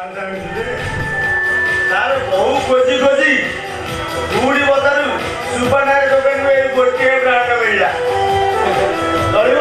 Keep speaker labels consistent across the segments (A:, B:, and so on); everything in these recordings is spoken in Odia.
A: ତାର ବହୁ ଖୋଜି ଖୋଜି କୋଉଠି ବଜାରୁ ସୁବର୍ଣ୍ଣାର ଦୋକାନରୁ ଏଇ ଗୋଟିଏ ବ୍ରାଣ୍ଡ ମିଳିଲା। ଚଳିବ?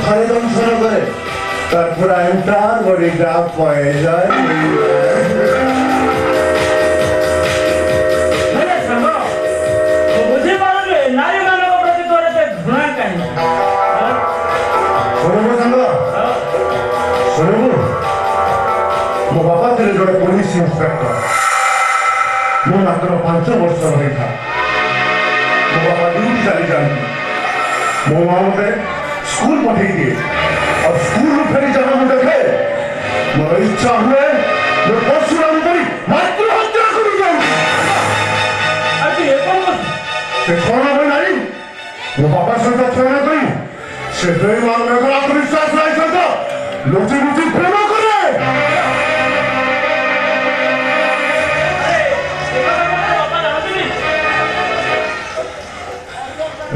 B: ଥରେ ଦଂଶନ କରେ ତାର ପୁରା ଏଣ୍ଟାର ବଡି ଗ୍ରାଫ ପଳେଇଯାଏ। ଶୁଣିବୁ ସାଙ୍ଗ ଶୁଣିବୁ ମୋ ବାପା ଥିଲେ ଜଣେ ପୋଲିସ ଇନ୍ସପେକ୍ଟର। ମୁଁ ମାତ୍ର 5 ବର୍ଷର ହେଇଥାଏ। ମୋ ବାପା ଡ୍ୟୁଟି ଚାଲିଯାଆନ୍ତି। ମୋ ମା ମତେ स्कूल पठेई दिए और स्कूल फेरी जब मैं देखे मोर इच्छा हुए मैं परशुराम करी मातृ हत्या करी जाऊं।
A: अरे ये कौन
B: से कौन है नहीं वो बाबा से तो छाना करी से बेईमान में कर आत्मविश्वास नहीं करता लुची लुची प्रेम करे।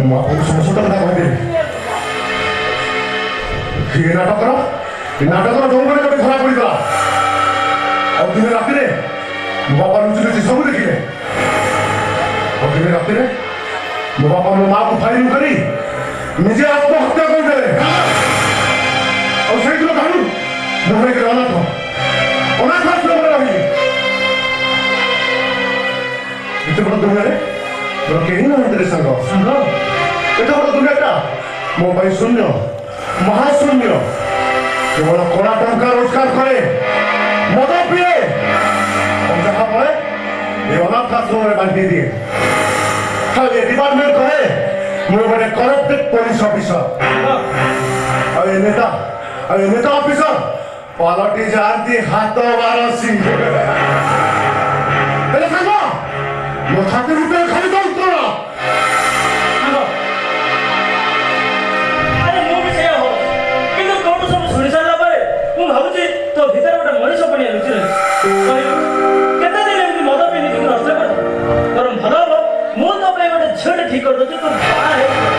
B: मैं आपको समझता ना भाई ये नाटक जंगल गोटे धरा पड़ा और दिन रात मो बापा लुचि लुचि सब देखिले और दिन रात मो बापा मो माँ को फायरिंग करी निजे आत्महत्या करदे और से दिन कहानी मोहरे के अनाथ आश्रम रही इतने बड़ दुनिया तो कहीं ना तेरे संग एत बड़ दुनिया मो भाई शून्य महाशून्य केवल कड़ा टंका रोजगार करे मद पिए और जहाँ पड़े ये अनाथ आश्रम में बांटी दिए खाली डिपार्टमेंट करे ମୁଁ ଗୋଟେ କରପ୍ଟେଡ୍ ପୋଲିସ ଅଫିସର ଆଉ ଏ ନେତା ଅଫିସର ପାଲଟି ଯାଆନ୍ତି ହାତ ବାରସି ହେଲେ ସାଙ୍ଗ ମୋ ଛାତି ଭିତରେ ଖାଲି ଯନ୍ତ୍ରଣା
C: ଆରେ ମୁଁ ବି ସେଇଆ ହଉ କିନ୍ତୁ ତୋଠୁ ସବୁ ଶୁଣି ସାରିଲା ପରେ ମୁଁ ଭାବୁଛି ତୋ ଭିତରେ ଗୋଟେ ମଣିଷ ପଣିଆ ଲୁଚି ରହିଛି କେତେ ଦିନ ଏମିତି ମଦ ପିଇ ନିଜକୁ ନଷ୍ଟ କର ବରଂ ଭଲ ହବ ମୁଁ ତୋ ପାଇଁ ଗୋଟେ ଝିଅଟେ ଠିକ କରିଦେଉଛି ତୁ ବାହା ହେଇଯିବୁ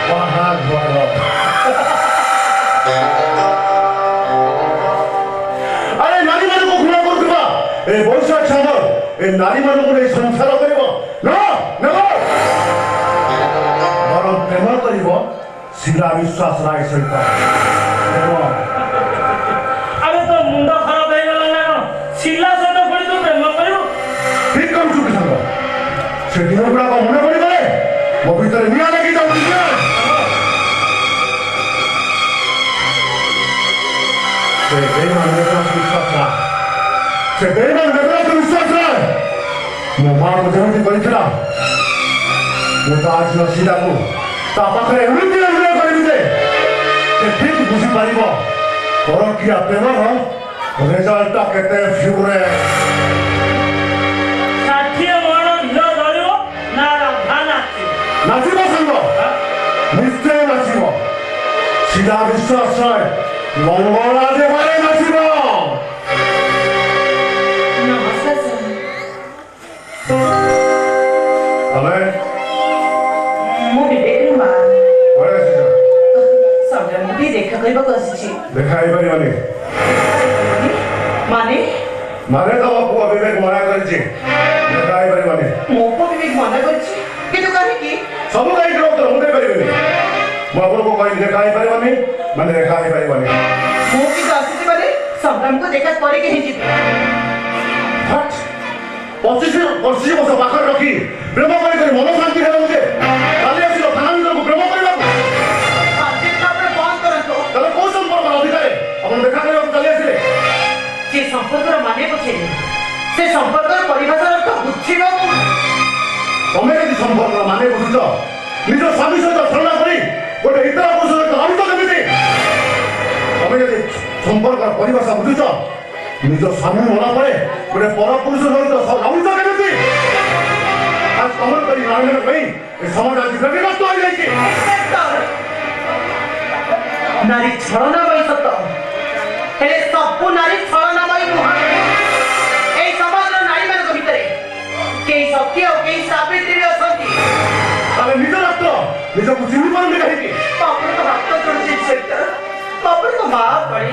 B: ବାହାଘର ଆରେ ନାରୀମାନଙ୍କୁ ଘୃଣା କରୁଥିବା ଏ ବୈଶାଖ ସାଗର ଏ ନାରୀମାନଙ୍କୁ ନେଇ ସଂସାର କରିବ ବରଂ ପ୍ରେମ କରିବ ଶିଲା ବିଶ୍ୱାସ ରାୟ ସହିତ
C: ଆରେ ତୋ ମୁଣ୍ଡ ଖରାପ ହେଇଗଲା ନା କଣ ଶିଲା ସହିତ ପୁଣି ତୁ ପ୍ରେମ କରିବୁ
B: ଠିକ କରୁଛୁ କି ସାଙ୍ଗ ସେ ଦିନ ଗୁଡାକ ମନେ ପଡିଗଲେ ମୋ ଭିତରେ ନିଆଁ ଲାଗି ଯାଉଛି ସେ ବେଇମାନ ନେତାଙ୍କୁ ବିଶ୍ୱାସ ରାୟ ସେ ବେଇମାନ ନେତାଙ୍କୁ ବିଶ୍ୱାସ ରାୟ ମୋ ମାଆକୁ ଯେମିତି କରିଥିଲା ମୁଁ ତ ଆଜିର ଶିଳାକୁ ତା ପାଖରେ ଏମିତି ଅଭିନୟ କରିବି ଯେ ସେ ଠିକ ବୁଝିପାରିବ ପରକୀୟା ପ୍ରେମର ରେଜଲ୍ଟଟା କେତେ ଫ୍ୟୁରେ
C: 60 ମଣ ଘିଅ ଧରିବ ନା ରାଧା ନାଚିବ
B: ନାଚିବ ସାଙ୍ଗ ନିଶ୍ଚୟ ନାଚିବ ଶିଳା ବିଶ୍ୱାସ ରାୟ ମଙ୍ଗଳା ଦେବାରେ ନାଚିବ
D: ନମସ୍କାର ସାର୍
B: ତମେ
D: ମୁଁ ବିବେକର ମା
B: କୁଆଡ଼େ ଆସିଛ
D: ସଂଗ୍ରାମକୁ ଟିକେ ଦେଖା କରିବାକୁ ଆସିଛି
B: ଦେଖା ହେଇପାରିବନି
D: ମାନେ
B: ମାନେ ତମ ପୁଅ ବିବେକ ମନା କରିଛି ଦେଖା ହେଇପାରିବନି
D: ମୋ ପୁଅ ବିବେକ ମନା କରିଛି କିନ୍ତୁ କାହିଁକି
B: ସବୁ କାହିଁକି ଉତ୍ତର ମୁଁ ଦେଇପାରିବିନି ମୁଁ ଆପଣଙ୍କୁ କହିଲି ଦେଖା ହେଇପାରିବନି ମାନେ ଦେଖା ହେଇପାରିବନି
D: ମୁଁ କିନ୍ତୁ ଆସିଛି ମାନେ ସଂଗ୍ରାମକୁ ଦେଖା କରିକି ହିଁ ଯିବି
B: 25 ବର୍ଷ ପାଖରେ ରଖି ପ୍ରେମ କରି ମନ ଶାନ୍ତି ହେଲାନି ଯେ କାଲି ଆସିଲ ଥାନା ଭିତରକୁ ପ୍ରେମ କରିବାକୁ
D: ବାଧ୍ୟତା ଆପଣ ବନ୍ଦ କରନ୍ତୁ
B: ତାହେଲେ କୋଉ ସମ୍ପର୍କର ଅଧିକାରୀ ଆପଣ ଦେଖା କରିବାକୁ ଚାଲି ଆସିଲେ
D: ଯେ ସମ୍ପର୍କର ମାନେ ବୁଝେନି ସେ ସମ୍ପର୍କର ପରିଭାଷାର ଅର୍ଥ ବୁଝିବ
B: ତମେ ଯଦି ସମ୍ପର୍କର ମାନେ ବୁଝୁଛ ନିଜ ସ୍ୱାମୀ ସହିତ ଛଳନା କରି ଗୋଟେ ଇତର ପୁରୁଷ ସହିତ ରହୁଛ କେମିତି ତମେ ଯଦି ସମ୍ପର୍କର ପରିଭାଷା ବୁଝୁଛ ନିଜ ସ୍ୱାମୀ ମଲା ପରେ ଗୋଟେ ପରପୁରୁଷ ସହିତ ରହୁଛ କେମିତି ଆজ ତମର କରି ନାରାୟଣ ପାଇଁ ଏ ସମାଜ ଆଜି ବ୍ୟକ୍ତିଗତ ହୋଇଯାଇଛି
D: ନାରୀ ଛଳନାମୟୀ ସତ ହେଲେ ସବୁ ନାରୀ ଛଳନାମୟୀ ନୁହଁ ଏଇ ସମାଜର ନାରୀମାନଙ୍କ ଭିତରେ କେହି ସତ୍ୟ ଆଉ କେହି ସାବିତ୍ରୀ ଅଛନ୍ତି
B: ତାହେଲେ ନିଜ ରକ୍ତ ନିଜକୁ ଚିହ୍ନି ପାରନ୍ତି କାହିଁକି
D: ଆପଣଙ୍କ ହାତ ଯୋଡୁଛି ଇନ୍ସପେକ୍ଟର ଆପଣଙ୍କ ମା ଭଳି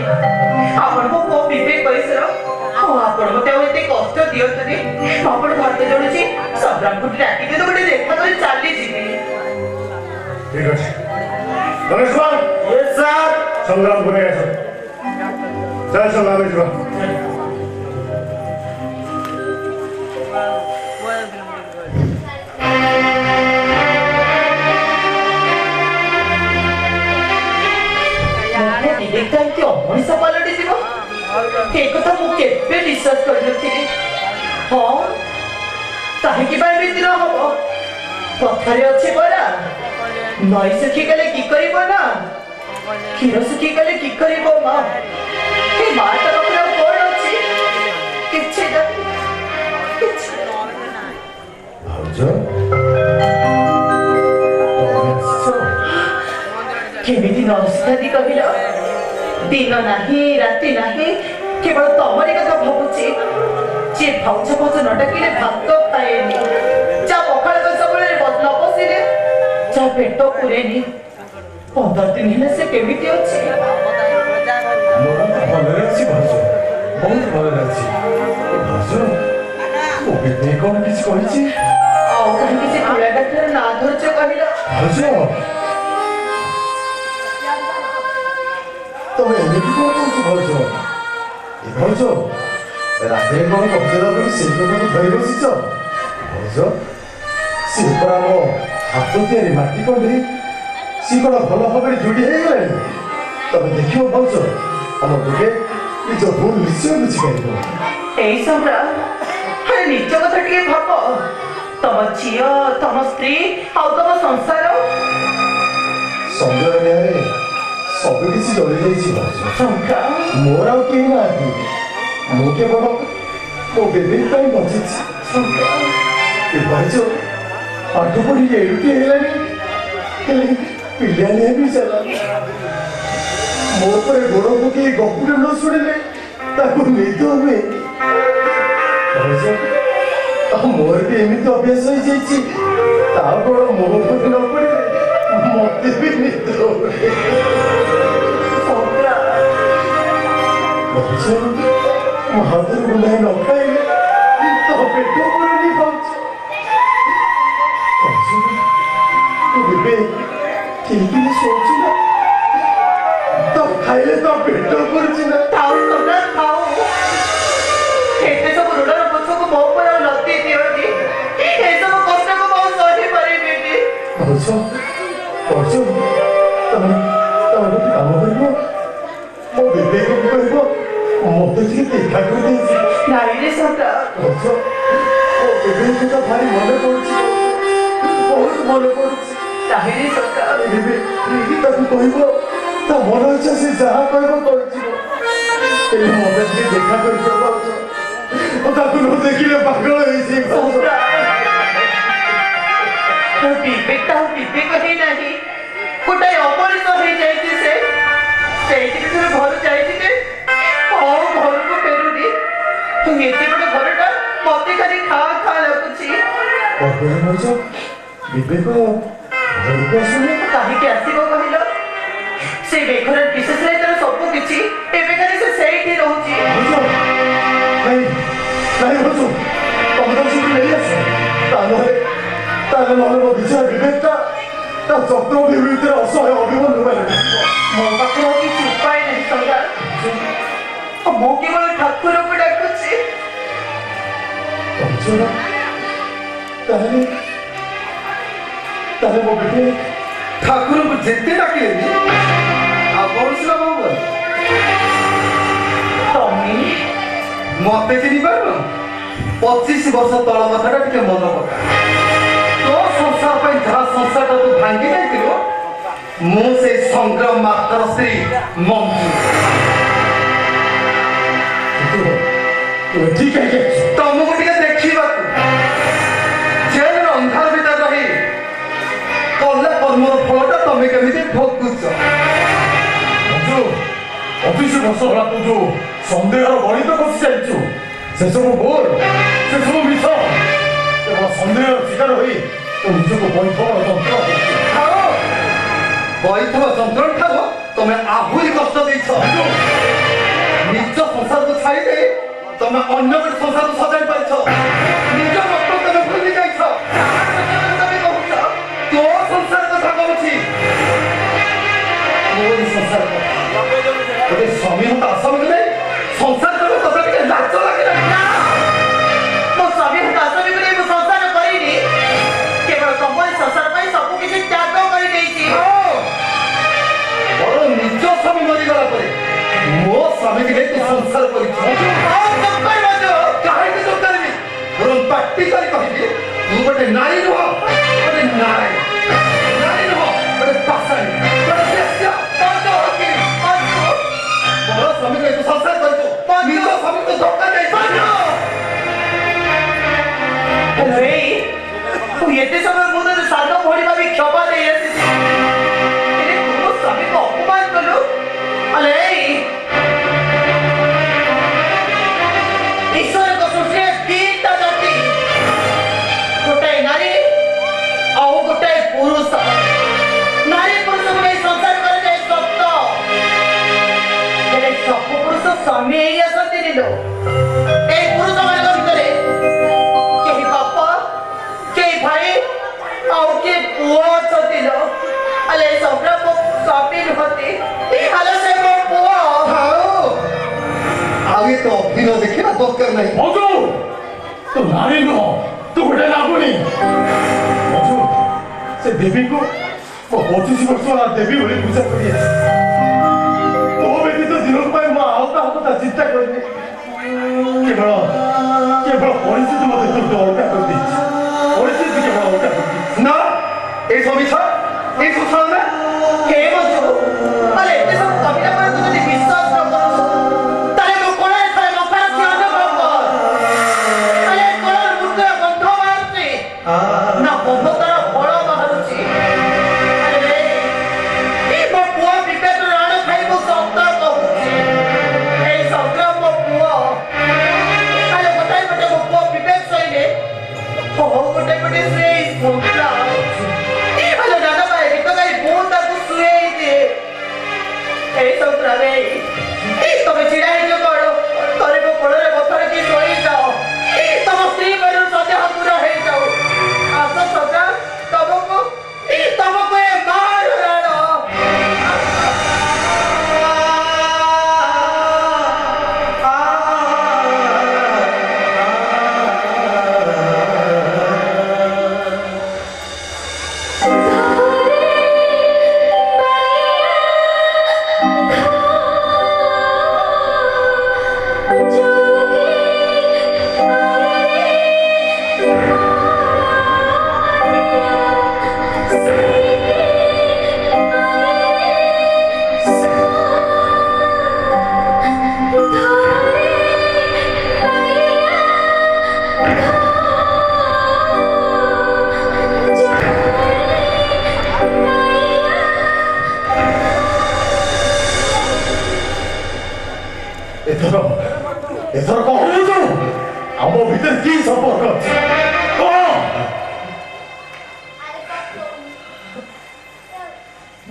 D: ଆପଣଙ୍କ ପୁଅ ବିବେକ ବୟସର ଆଉ ଆପଣ ମତେ ଆଉ ଏତେ କଷ୍ଟ ଦିଅନ୍ତୁନି ଆପଣଙ୍କ ହାତ ଯୋଡୁଛି ସଂଗ୍ରାମକୁ ଡାକିକି ତ ଗୋଟେ ଦେଖା କରି ଚାଲିଯିବି
B: ଠିକ ଅଛି ଗଣେଶ ବାବୁ
A: Yes, sir.
B: ସଂଗ୍ରାମକୁ ନେଇ ଆସ ଚାଲ ସଂଗ୍ରାମ ଯିବା
D: ବିବେକ ଏମିତି ଅମଣିଷ ପାଲଟି ଯିବ ଏ କଥା ମୁଁ କେବେ ବିଶ୍ୱାସ କରିନଥିଲି ହଁ କାହିଁକି ବା ଏମିତି ନ ହବ କଥାରେ ଅଛି ପରା ନଈ ଶୁଖିଗଲେ କି କରିବ ନା କ୍ଷୀର ଶୁଖିଗଲେ କି କରିବ ମା ଏ ମାଟା ପାଖରେ ଆଉ କଣ ଅଛି କିଛି ନାହିଁ କିଛି ନାହିଁ।
B: ଭାଉଜ
D: କେମିତି ନମସ୍କାରୀ କହିଲ ଦିନ ନାହିଁ ରାତି ନାହିଁ କେବଳ ତମରି କଥା ଭାବୁଛି ଯେ ଭାଉଜ ଭାଉଜ ନ ଡାକିଲେ ଭାତ ଖାଏନି ଯା ପଖାଳ କଂସା ବେଳେ ନ ବସିଲେ ଯା ପେଟ ପୁରେନି 15 ଦିନ ହେଲେ ସେ କେମିତି ଅଛି
E: ଭଲରେ ଅଛି ଭାଉଜ ବହୁତ ଭଲରେ ଅଛି ଭାଉଜ ମୋ ବିବେକ କଣ କିଛି କହିଛି
D: ଆଉ କାହିଁକି ସେ କୁଳା ଡାକ୍ତର ନା ଧୈର୍ଯ୍ୟ କହିଲ
E: ଭାଉଜ ତମେ ଏମିତି କଣ କହୁଛ ଭାଉଜ ଏ ଭାଉଜ ରାତିରେ କଣ କବିତା କରି ସେଇ କଥାକୁ ଧରି ବସିଛ ଭାଉଜ ସେ ପରା ଆମ ହାତ ତିଆରି ମାଟି କଣ୍ଡେଇ ସେ କଣ ଭଲ ଭାବରେ ଯୋଡ଼ି ହେଇଗଲାଣି ତମେ ଦେଖିବ ଭାଉଜ ଆମ ବିବେକ ନିଜ ଭୁଲ ନିଶ୍ଚୟ ବୁଝିପାରିବ
D: ଏଇ ସଂଗ୍ରାମ ନିଜ କଥା ଟିକେ ଭାବ ତମ ଝିଅ ତମ ସ୍ତ୍ରୀ ଆଉ ତମ ସଂସାର
E: ଚଳି ଯାଇଛି ଭାଉଜ।
D: ଟଙ୍କା
E: ମୋର ଆଉ କେହି ନାହାନ୍ତି। ମୁଁ କେବଳ ମୋ ବେବି ପାଇଁ ବଞ୍ଚିଛି। ଏ ଭାଉଜ ପାଠ ପଢି ଏଡ଼ୁଟି ହେଲାଣି, ହେଲେ ପିଲାଳିଆ ବି ଚାଲାନି। ମୋ ଉପରେ ଗୋଡ଼ ପକେଇ ଗପୁଟେ ନ ଶୁଣିଲେ ତାକୁ ନିଦ ହୁଏନି। ଭାଉଜ ମୋର ବି ଏମିତି ଅଭ୍ୟାସ ହେଇଯାଇଛି, ତା ଗୋଡ଼ ମୋ ଉପରେ ନ ପଡ଼ିଲେ ମତେ ବି ନିଦ ହୁଏ।
D: ଟଙ୍କା
E: ଭାଉଜ ମୋ ହାତରୁ ଗୁଣ୍ଡାଏ ନ ଖାଇଲେ ତ ପେଟ ପୁରୁନି ଭାଉଜ। ଭାଉଜ ଏବେ ଠିକ୍ ଶୋଉଛୁ ନା? ତ ଖାଇଲେ ତ ପେଟ ପୁରୁଛି ନା?
D: ଥାଉ ଟଙ୍କା ଥାଉ। ଏତେ ସବୁ ଋଣର ବୋଝକୁ ମୋ ଉପରେ ଆଉ ଲଦି ଦିଅନି। ଏସବୁ କଷ୍ଟକୁ ମୁଁ ଆଉ ସହି ପାରିବିନି।
E: ଭାଉଜ ଭାଉଜ ତମେ ଗୋଟେ କାମ କରିବ, ମୋ ବିବେକକୁ କହିବ ମତେ ଟିକେ ଦେଖା କରିଦେଇଛି।
D: ନାଇଁ ରେ ଟଙ୍କା
E: ଭାଉଜ ମୋ ବିବେକ କଥା ଭାରି ମନେ ପଡୁଛି, ବହୁତ ମନେ ପଡୁଛି।
D: ନାଇଁ ରେ ଟଙ୍କା
E: ଏବେ ତାକୁ କହିବ ତା ମନ ଇଚ୍ଛା ସେ ଯାହା କହିବ କରିଯିବ, ହେଲେ ମତେ ଟିକେ ଦେଖା କରିଦିଅ ଭାଉଜ। ତାକୁ ନ ଦେଖିଲେ ପାଗଳ ହେଇଯିବ ଭାଉଜ।
D: ମୋ ବିବେକ ଆଉ ବିବେକ ହିଁ ନାହିଁ। ଗୋଟାଏ ଅମଣିଷ ହେଇଯାଇଛି ସେ। ସେଇଠିକି ଥରେ ଘରୁ ଯାଇଛି ଯେ ଆଉ ଘରକୁ ଫେରୁନି। ଏତେ ବଡ଼ ଘରଟା ମତେ ଖାଲି ଖାଁ ଖାଁ ଲାଗୁଛି।
E: ଅଗର ଭାଉଜ ବିବେକ ଘରକୁ ଆସୁନି।
D: କାହିଁକି ଆସିବ କହିଲ? ସେ ବେଘର ବିଶେଷ ତାର ସବୁ କିଛି, ଏବେ ଖାଲି ସେ ସେଇଠି ରହୁଛି।
E: ଭାଉଜ ନାଇଁ ନାଇଁ ଭାଉଜ ତମେ ତାକୁ ସେଠୁ ନେଇ ଆସ। ତାହେଲେ ନହେଲେ ମୋ ବିଜୟ ବିବେକଟା ତା ଚକ୍ରବର୍ତ୍ତୀ ଭିତରେ ଅସହାୟ ଅଭିମନ୍ୟୁ ମାନେ
D: ମୋ ପାଖରେ ଆଉ କିଛି ଉପାୟ ନାହିଁ ଟଙ୍କା। ମୁଁ କେବଳ ଠାକୁରଙ୍କୁ ଡାକୁଛି।
E: ତାହେଲେ ତାହେଲେ ମୋ ବିବେକ
F: ଠାକୁରଙ୍କୁ ଯେତେ ଡାକିଲେନି ଆଉ କୌଣସି ଲାଭ ହବନି।
D: ତମେ
F: ମତେ ଚିହ୍ନି ପାରୁନ? 25 ବର୍ଷ ତଳ କଥାଟା ଟିକେ ମନେ ପକା। ତୋ ସଂସାର ପାଇଁ ଯାହା ସଂସାରଟା ତୁ ଭାଙ୍ଗି ଯାଇଥିଲୁ, ମୁଁ ସେଇ ସଂଗ୍ରାମ ମାତ୍ର ସ୍ତ୍ରୀ ମଞ୍ଜୁ।
E: ତୁ ଠିକ କାହିଁକି ଆସିଛୁ?
F: ତମକୁ ଟିକେ ଦେଖିବାକୁ ଜେଲର ଅନ୍ଧାର ଭିତରେ ରହି କଲା କର୍ମର ଫଳଟା ତମେ କେମିତି ଭୋଗୁଛ।
B: 25 ବର୍ଷ ହେଲା ତୁ ଯୋଉ ସନ୍ଦେହର ଗଣିତ ବସି ଯାଇଛୁ, ସେସବୁ ଭୁଲ, ସେସବୁ ମିଛ। କେବଳ ସନ୍ଦେହର ଶିକାର ହୋଇ ତୁ ନିଜକୁ ବୈଠକ ଯନ୍ତ୍ର କରୁଛୁ।
F: ଖାଅ ବୈଥବ ଯନ୍ତ୍ରଣ ଠାରୁ ତମେ ଆହୁରି କଷ୍ଟ ଦେଇଛ। ନିଜ ସଂସାରକୁ ଛାଡ଼ି ଦେଇ ତମେ ଅନ୍ୟ ଗୋଟେ ସଂସାରକୁ ସଜାଇ ପାରିଛ। ନିଜ ରକ୍ତ ତମେ ଭୁଲି ଯାଇଛ। ତମେ କହୁଛ ତୋ ସଂସାର କଥା କହୁଛି, ମୋରି ସଂସାର କଥା। ଗୋଟେ ସ୍ୱାମୀ ହତା ଆସାମୀକୁ ନେଇ ସଂସାର କଲେ ତୋତେ ଟିକେ ଲାଜ ଲାଗିଲାନି ନା?
D: ମୋ ସ୍ୱାମୀ ଆସାମୀକୁ ନେଇ ମୁଁ ସଂସାର କରିନି। କେବଳ ତମରି ସଂସାର ପାଇଁ ସବୁ କିଛି ତ୍ୟାଗ କରିଦେଇଛି।
F: ମୋର ନିଜ ସ୍ୱାମୀ ମରିଗଲା ପରେ ମୋ ସ୍ୱାମୀକି ନେଇ ତୁ ସଂସାର କରିଛୁ। କାହିଁକି ତୁ କରିବି? ବରଂ ପାଟି କରି କହିବି ତୁ ଗୋଟେ ନାରୀ ନୁହଁ, ଗୋଟେ ନାରୀ ନୁହଁ, ଗୋଟେ ପାଷାଣୀ, ଗୋଟେ ବେଶ୍ୟା, ଗୋଟେ ହକି। ମୋର ସ୍ୱାମୀକୁ ନେଇ ତୁ ସଂସାର କରିଛୁ, ନିଜ ସ୍ୱାମୀକୁ ଧୋକା ଦେଇଛୁ।
D: ଏତେ ସମୟ ମୁଁ ତୋତେ ସାନ ଭଳି ଭାବି କ୍ଷମା ଦେଇ ଆସିଛି, ହେଲେ ତୁ ମୋ ସ୍ୱାମୀକୁ ଅପମାନ କଲୁ। ଆରେ ଈଶ୍ୱରଙ୍କ ସୃଷ୍ଟିରେ ଦିଟା ଜାତି, ଗୋଟାଏ ନାରୀ ଆଉ ଗୋଟାଏ ପୁରୁଷ। ନାରୀ ପୁରୁଷକୁ ନେଇ ସଂସାର କରାଯାଏ ସତ, ହେଲେ ସବୁ ପୁରୁଷ ସ୍ୱାମୀ ହେଇ ଆସନ୍ତିନି ଲୋ। ଏଇ ପୁରୁଷମାନଙ୍କ ଭିତରେ କେହି ବାପା, କେହି ଭାଇ ଆଉ କିଏ ପୁଅ ଅଛନ୍ତି ଲୋ। ଆଲେ ସଂଗ୍ରାମ ମୋ ସ୍ୱାମୀ ନୁହନ୍ତି, ଆଲେ ସେ ମୋ ପୁଅ।
F: ଆଉ ଏ ତ ଅଭିନୟ ଦେଖିବା ଦରକାର ନାହିଁ।
B: ମଧୁ ତୁ ନାରୀ ନୁହଁ, ତୁ ଗୋଟେ ଲାଗୁନି। ମଧୁ ସେ ଦେବୀଙ୍କୁ ମୋ 25 ବର୍ଷ ହେଲା ଦେବୀ ବୋଲି ପୂଜା କରି ଆସିଛି। ତୋ ବ୍ୟତୀତ ଦିନକ ପାଇଁ ମୁଁ ଆଉ କାହା କଥା ଚିନ୍ତା କରିନି। କେବଳ ପରିସ୍ଥିତି ମୋତେ ତୁ ଅଲଗା କରିଦେଇଛି। ପରିସ୍ଥିତି କେବଳ ଅଲଗା କରିଦେଇଛି।
F: ନା ଏଇ ସବୁ ମିଛ, ଏଇ ସବୁ ଛଳନା।
D: ହେ ମଞ୍ଜୁ, ଆଲେ ଏତେ ସବୁ କବିତା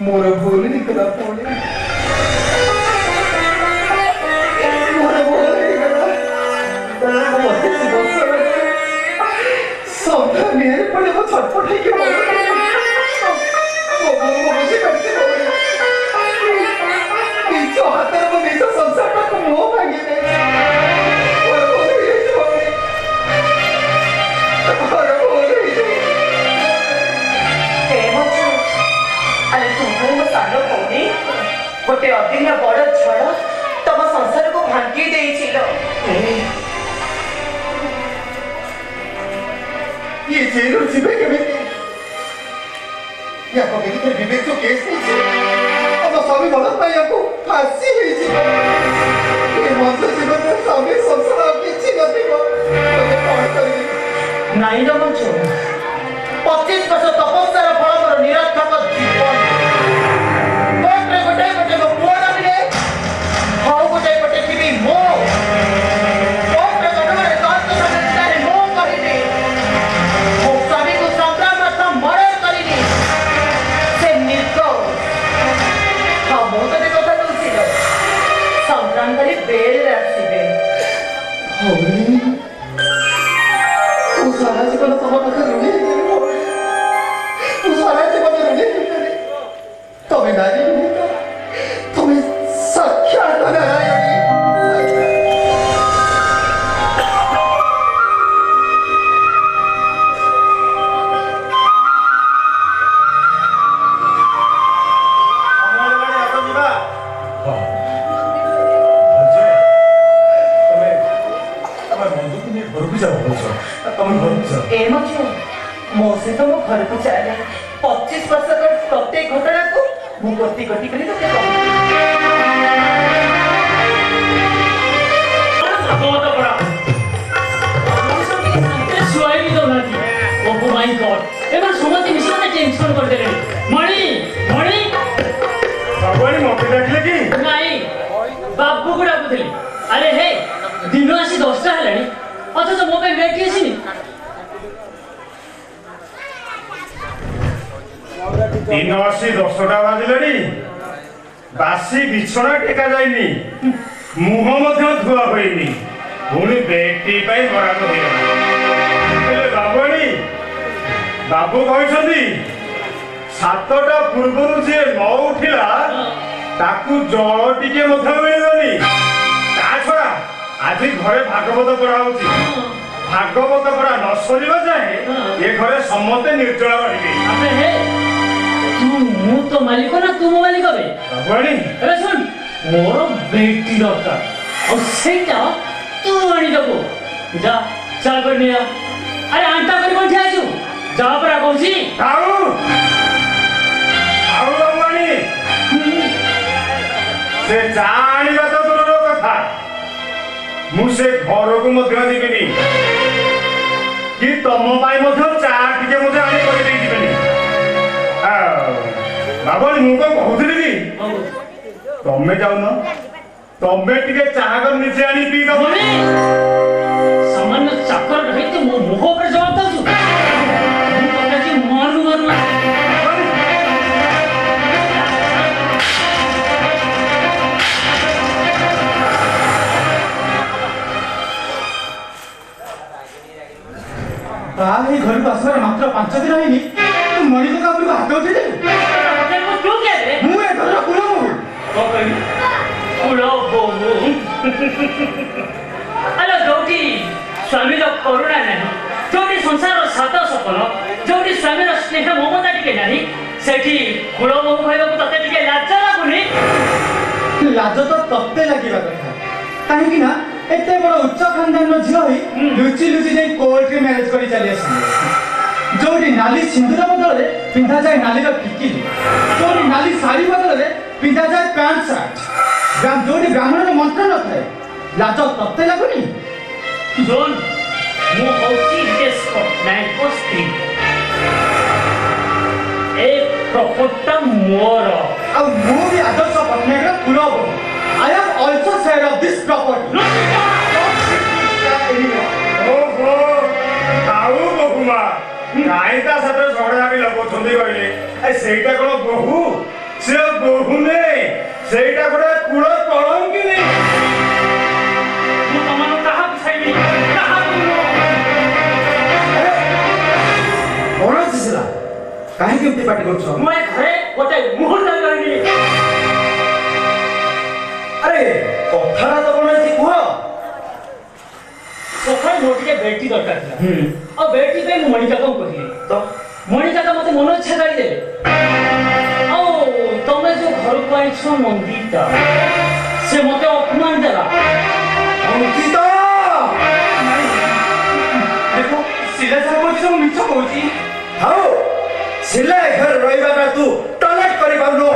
F: ମୋର ଭୁଲ ହେଇଗଲା ପୁଣି ମୋର ଭୁଲ ହେଇଗଲା ମତେ ସନ୍ଧ୍ୟା ନିଆରେ ପଡେ ମୁଁ ଛଟପଟ ହେଇକି ନିଜ ହାତରେ ମୁଁ ନିଜ ସଂସାରଟାକୁ ମୁହଁ ଭାଙ୍ଗି ମୋର ଭୁଲ ହେଇଯାଇଛି ମୋର ଭୁଲ ହେଇଯାଇଛି
D: ଆରେ ତୁମେ ମୋ ସାନ ଭଉଣୀ ଗୋଟେ ଅଦିନ ବଡ ଝଡ଼ ତମ ସଂସାରକୁ ଭାଙ୍ଗି ଦେଇছিল
F: ये जेलर जीवे केमिति या को केते विवेक तो केस नहीं अब स्वामी मदद पाई को फांसी होई छी ये मंत्र जीवन में स्वामी संसार किछि नथिबो तो कोन करी
D: ନାଇଁ ର ମଞ୍ଚ 25 ବର୍ଷ ତପସ୍ୟାର ଫଳ ମୋର ନିରର୍ଥକ ଜୀବନ କୋର୍ଟରେ ଗୋଟେ ଗୋଟେ ମୋ ପୁଅ ନାମିଲେ ଆଉ ଗୋଟେ ଗୋଟେ ଥିବି ମୋ କୋର୍ଟରେ ଗୋଟେ ଗୋଟେ ତର୍କ ସମସ୍ୟାରେ ମୁଁ କହିଲି ମୋ ସ୍ୱାମୀକୁ ସଂଗ୍ରାମରତ ମର୍ଡର କରିଲି ସେ ନିର୍ଦୋଷ ହଁ ମୁଁ ତତେ କଥା ଦଉଛି ସଂଗ୍ରାମ କରି ବେଲରେ ଆସିବେ
F: होली तू सारा जीवन तम पाखे ऋणी तू सारा जीवन ऋणी तमें नारी तमें साक्षात नारायणी
D: ए मझे मो से तो मो घर को चले 25 वर्ष का प्रत्येक घटना को मु गति गति करी तो के
C: भागवत पढ़ा शुआई भी दो नाती ओह माय गॉड एबार समझ मिशन टेंशन कर देले मणि मणि
A: भगवान मते डाकिले कि
C: नहीं बाबू को डाकुथली अरे हे दिन आसी 10टा हेलानी अथच मो पे बैठी आसीनी
A: दिन आसी 10टा बाजिलेनी बासी बिछଣା टेका जाइनी मुह ମଧ୍ୟ ଧୁଆ ହୋଇନି ପୁଣି ବେଟି ପାଇଁ ବରାଦ ହୋଇଗଲା ବାବୁଆଣୀ ବାବୁ କହିଛନ୍ତି 7ଟା ପୂର୍ବରୁ ଯିଏ ନ ଉଠିଲା ତାକୁ ଜଳ ଟିକେ ମଧ୍ୟ ମିଳିବନି ତା ଛଡା ଆଜି ଘରେ ଭାଗବତ ପଢା ହଉଛି ଭାଗବତ ପଢା ନ ସରିବା ଯାଏ ଏ ଘରେ ସମସ୍ତେ ନିର୍ଜଳ ରହିବେ
C: अबे हे तू मु तो मालिक ना तू मो मालिक बे
A: ବାବୁଆଣୀ
C: अरे सुन मोर बेटी दरकार और सेटा तू आनी दबो जा चल कर निया अरे आंटा कर बैठे आजू जा परा कहूची
A: ଆଉ ଆଉ ବାବୁଆଣୀ ସେ ଜାଣିବା ତ ଦୂରର କଥା ମୁଁ ସେ ଘରକୁ ମଧ୍ୟ ଯିବିନି କି ତମ ପାଇଁ ମଧ୍ୟ ଚା ଟିକେ ମଧ୍ୟ ଆଣି କରିଦେଇ ଯିବିନି ବାବୁଆଣୀ ମୁଁ କଣ କହୁଥିଲି କି ତମେ ଯାଉନ ତମେ ଟିକେ ଚାହା କରି ନିଜେ ଆଣି ପିଇଦବ
C: मणि सामान्य चाकर रही तो मो मुह पर जवाब दउ तू पता जी मारू मारू
E: ताही घर को आसबार मात्र 5 दिन होइनी तू मणि को काबू हाथ उठे दे
C: अरे वो क्यों कह रहे
E: मु ए घर कुलो मु
C: कौन कही कुलो बोमु अरे जोटी स्वामी रो करुणा नहीं जोटी संसार सात सपन जोटी स्वामी रो स्नेह ममता टिके नहीं सेठी कुलो बोमु कहबा को तते टिके लाज लागुनी
E: लाज तो तत्ते लागिबा कथा काहे कि ना एते बड़ उच्च खानदान रो झियो ही लुचि लुचि जाई कोर्ट रे मैरिज करी चली आसी जोटी नाली सिंदूर बदले पिंधा जाए नाली रो टिकिली जोटी नाली साड़ी बदले पिंधा जाए पैंट शर्ट ग्राम जोटी ब्राह्मण रो मंत्र न थाए लाज तत्ते लागुनी
C: जोन मु होची डेस्पट नाइन को स्त्री ए प्रॉपर्टी मोर
E: आ मु भी आदर्श पत्नीक रो कुलो बो I am also share of this property
A: ଓହୋ ଆଉ ବହୁମା କାହିଁ ତା ସାଥିରେ ଝଗଡ଼ା ବି ଲଗାଉଛନ୍ତି କହିଲେ ସେଇଟା କଣ ବହୁ ସେ ବୋହୁ ନୁହେଁ, ସେଇଟା ଗୋଟେ କୂଳ କଳଙ୍କିନୀ।
C: ମୁଁ ତମମାନଙ୍କୁ କାହାକୁ ଛାଇବି, କାହାକୁ ନୁହଁ।
E: କଣ ଅଛି ସେଟା? କାହିଁକି ଏମିତି ପାଟି କରୁଛ?
C: ମୁଁ ଏ ଘରେ ଗୋଟେ ମୁହୂର୍ତ୍ତ ରହିବି।
E: ଆରେ କଥାଟା ତ କଣ ଅଛି କୁହ?
C: ସକାଳେ ମୋର ଟିକେ ବେଡ୍ଟି ଦରକାର ଥିଲା। ଆଉ ବେଡ୍ଟି ପାଇଁ ମୁଁ ମଣିକାକୁ କହିଲି।
E: ତ
C: ମଣିକାକା ମତେ ମନ ଇଚ୍ଛା ଗାଳି ଦେଲେ। ଆଉ ତମେ ଯୋଉ ଘରକୁ ଆଇଛ ନନ୍ଦିତା, ସେ ମତେ ଅପମାନ ଦେଲା।
E: ଅଙ୍କିତ!
A: ଦେଖ ଶିଲା ସାର୍ କହୁଛି ସବୁ ମିଛ କହୁଛି।
E: ହଉ ସିଲା ଏ ଘରେ ରହିବାଟା ତୁ ଟଲେଟ୍ କରିପାରୁନୁ।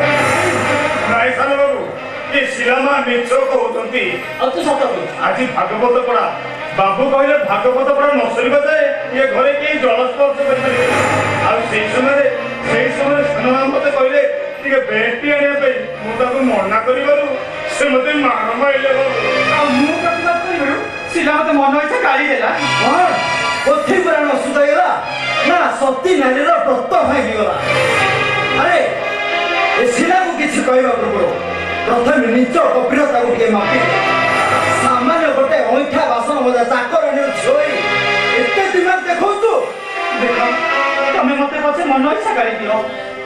A: ନାଇଁ ସାନ ବାବୁ, ଏ ଶିଲାମା ମିଛ କହୁଛନ୍ତି।
C: ଆଉ ତୁ ସତ କହୁଛୁ।
A: ଆଜି ଭାଗବତ ପଢା, ବାବୁ କହିଲେ ଭାଗବତ ପଢା ନ ସରିବା ଯାଏ ଏ ଘରେ କେହି ଜଳସ୍ପର୍ଶ କରିପାରିବେ। ଆଉ ସେଇ ସମୟରେ ସାନମା ମତେ କହିଲେ ଟିକେ ବେଣ୍ଟି ଆଣିବା ପାଇଁ। ମୁଁ ତାକୁ ମନା କରିବାରୁ ସେ ମତେ ମାର ମାରିଲେ। ଆଉ ମୁଁ ପ୍ରତିବାଦ କରିବାରୁ ଶିଲା ମତେ ମନ ଇଚ୍ଛା ଗାଳି ଦେଲା।
E: କଣ ପୋଥି ପୁରାଣ ସୁଧାଇଗଲା ନା ସତୀ ନାରୀର ବ୍ରତ ଭାଙ୍ଗିଗଲା? ଆରେ ଏ ଶିଳାକୁ କିଛି କହିବା ପୂର୍ବରୁ ପ୍ରଥମେ ନିଜ ଗଭୀରତାକୁ ଟିକେ ମାପି ସାମାନ୍ୟ ଗୋଟେ ଅଇଁଠା ବାସନ ମଜା ଚାକରାଣୀର ଝିଅ ହୋଇ ଏତେ ଦିମାଗ ଦେଖଉଛୁ?
A: ଦେଖ ତମେ ମତେ ପଛେ ମନ ଇଚ୍ଛା ଗାଳି ଦିଅ,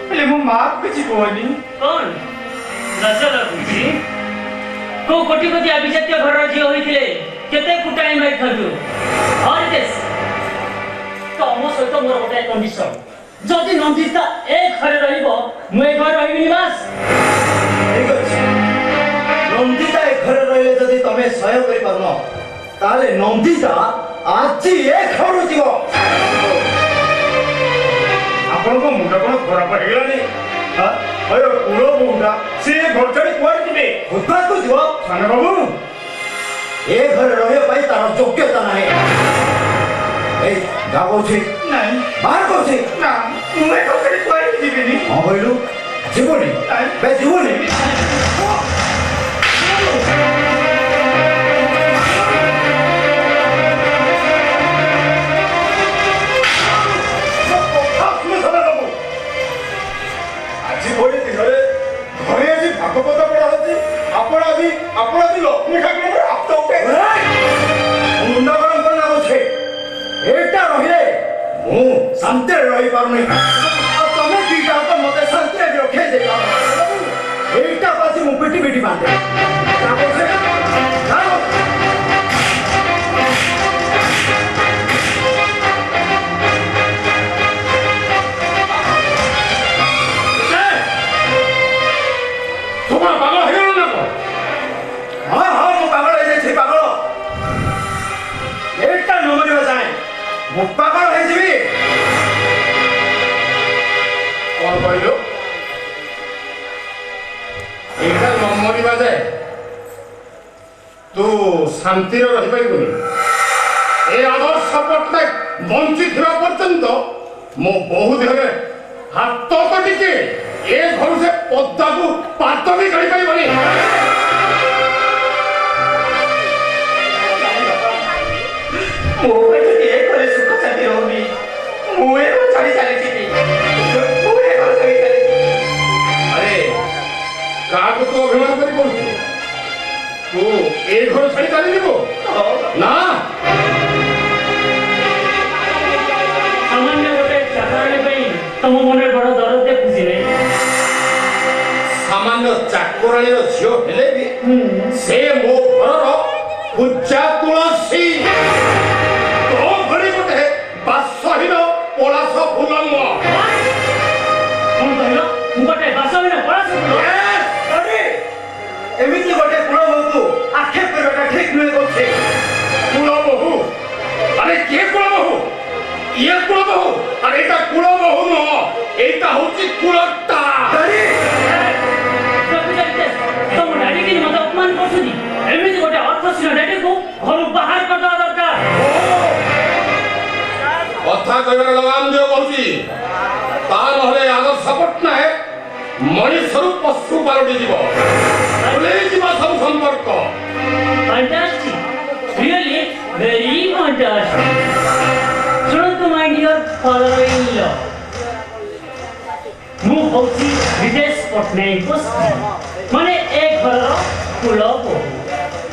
A: ହେଲେ ମୋ ମାଆକୁ କିଛି କୁହନି।
C: କଣ ଲାଜ ଲାଗୁଛି? କୋଉ କୋଟିପତି ଆଭିଜାତ୍ୟ ଘରର ଝିଅ ହୋଇଥିଲେ କେତେ ଫୁଟାଣି ମାରିଥାନ୍ତୁ। ତମ ସହିତ ମୋର ଗୋଟେ କଣ୍ଡିସନ, ଯଦି ନନ୍ଦିତା ଏ ଘରେ ରହିବ ମୁଁ ଏ ଘରେ ରହିବିନି। ବାସ୍
E: ଠିକ ଅଛି, ନନ୍ଦିତା ଏ ଘରେ ରହିଲେ ଯଦି ତମେ ସହ୍ୟ କରିପାରୁନ, ତାହେଲେ ନନ୍ଦିତା ଆଜି ଏ ଘରୁ ଯିବ।
A: ଆପଣଙ୍କ ମୁଣ୍ଡ କଣ ଖରାପ ହେଇଗଲାଣି? କୂଳ ବୋହୁଟା ସେ ଘର ଛାଡି କୁଆଡେ ଯିବେ?
E: ବୁଧବାକୁ ଯିବ।
A: ସାନ ବାବୁ
E: ଏ ଘରେ ରହିବା ପାଇଁ ତାର ଯୋଗ୍ୟତା ନାହିଁ। ଏଇ ଯା କହୁଛି,
A: ନାଇଁ
E: ବାହାର କହୁଛି।
A: ନା, ମୁଁ ଏ ଘର ଛାଡି କୁଆଡେ ଯିବିନି।
E: ହଁ କହିଲୁ ଯିବୁନି? ବେ ଯିବୁନି?
A: ଆଜି ଭଳି ଦିନରେ ଘରେ ଆଜି ଭାଗବତ ପଢା ହଉଛି। ଆପଣ ଆଜି ଲକ୍ଷ୍ମୀ ଠାକୁରଙ୍କର ହାତ ଉଠେ।
E: ମୁଣ୍ଡ ଗରମ କରି ଲାଗୁଛି। ଏଇଟା ରହିଲେ ମୁଁ ଶାନ୍ତିରେ ରହିପାରୁନି। ଆଉ ତମେ ଦିଟା ତ ମତେ ଶାନ୍ତିରେ ବି ରଖେଇ ଦେଇପାରୁନ। ଏଇଟା ବାଜି ମୁଁ ପିଟି ପିଟି ବାନ୍ଧେ। ଯା କହୁଛି, ଯା କହୁଛି।
A: ତୁମର ପାଗଳ ହେଇଗଲ ନା କଣ?
E: ହଁ ହଁ ମୁଁ ପାଗଳ ହେଇଯାଇଛି, ପାଗଳ। ଏଇଟା ନ ମରିବା ଯାଏ ମୁଁ ପାଗଳ ହେଇଯିବି।
A: କଣ କହିଲୁ? ଏଇଟା ନ ମରିବା ଯାଏ ତୁ ଶାନ୍ତିରେ ରହିପାରିବୁନି। ଏ ଆଦର୍ଶ ପଟ୍ଟନାୟକ ବଞ୍ଚିଥିବା ପର୍ଯ୍ୟନ୍ତ ମୋ ବୋହୁ ଦେହରେ ହାତ ତ ଟିକେ ଏ ଘରୁ ସେ ପଦାକୁ ପାଦ ବି କାଢି ପାରିବନି।
D: ମୋ ପାଇଁ ଯଦି ଏ ଘରେ ସୁଖ ଶାନ୍ତି ରହୁନି, ମୁଁ ଏ ଘର ଛାଡ଼ି ଚାଲିଯିବି। ମୁଁ ଏ ଘର ଛାଡ଼ି ଚାଲିଯିବି।
A: ଆରେ କାହାକୁ ତୁ ଅଭିମାନ କରି କହୁଛୁ? ତୁ ଏ ଘର ଛାଡ଼ି ଚାଲିଯିବୁ? ନା,
C: ସାମାନ୍ୟ ଗୋଟେ ଚାକରାଣୀ ପାଇଁ ତମ ମନରେ ବଡ ଦରଦ ଦେଖୁଛି ରେ।
A: ସାମାନ୍ୟ ଚାକରାଣୀର ଝିଅ ହେଲେ ବି ସେ ମୋ ଘରର ପୂଜା ତୁଳସୀ। ତୋ ଭଳି ଗୋଟେ ବାସହୀନ ପଳାଶ ଫୁଲ ନୁହଁ।
C: କଣ କହିଲ? ମୁଁ ଗୋଟେ ବାସହୀନ ପଳାଶ ଫୁଲ?
E: ଏମିତି ଗୋଟେ କୁଳ ବୋହୂକୁ ଆକ୍ଷେପ କରିବାଟା ଠିକ ନୁହେଁ କହୁଛି।
A: କୁଳ ବୋହୂ? ଆରେ କିଏ କୁଳ ବୋହୂ? ଇଏ କୁଳ ବୋହୂ? ଆରେ ଏଇଟା କୁଳ ବୋହୂ ନୁହଁ, ଏଇଟା ହଉଛି କୁଳଟା।
C: ତମ ଡାଡି କି ମତେ ଅପମାନ କରୁଛନ୍ତି। ଏମିତି ଗୋଟେ ଅର୍ଥଶୀଳ ଡାଡିକୁ ଘରୁ ବାହାର କରିଦେବା ଦରକାର।
A: କଥା କହିବାର ଲଗାମ ଦିଅ କହୁଛି। ତା ନହେଲେ ଆଦର୍ଶ ପଟ୍ଟନାୟକ ମଣିଷରୁ ପଶୁ ପାଲଟି ଯିବ, ଭୁଲେଇ ଯିବ ସବୁ ସମ୍ପର୍କ।
C: Fantastic. Really very fantastic. ଶୁଣନ୍ତୁ my dear father-in-law, ମୁଁ ମୁଁ ହଉଛି ବିଦେଶ ପଟ୍ଟନାୟକ ମାନେ ଏ ଘରର କୁଳ ବୋହୂ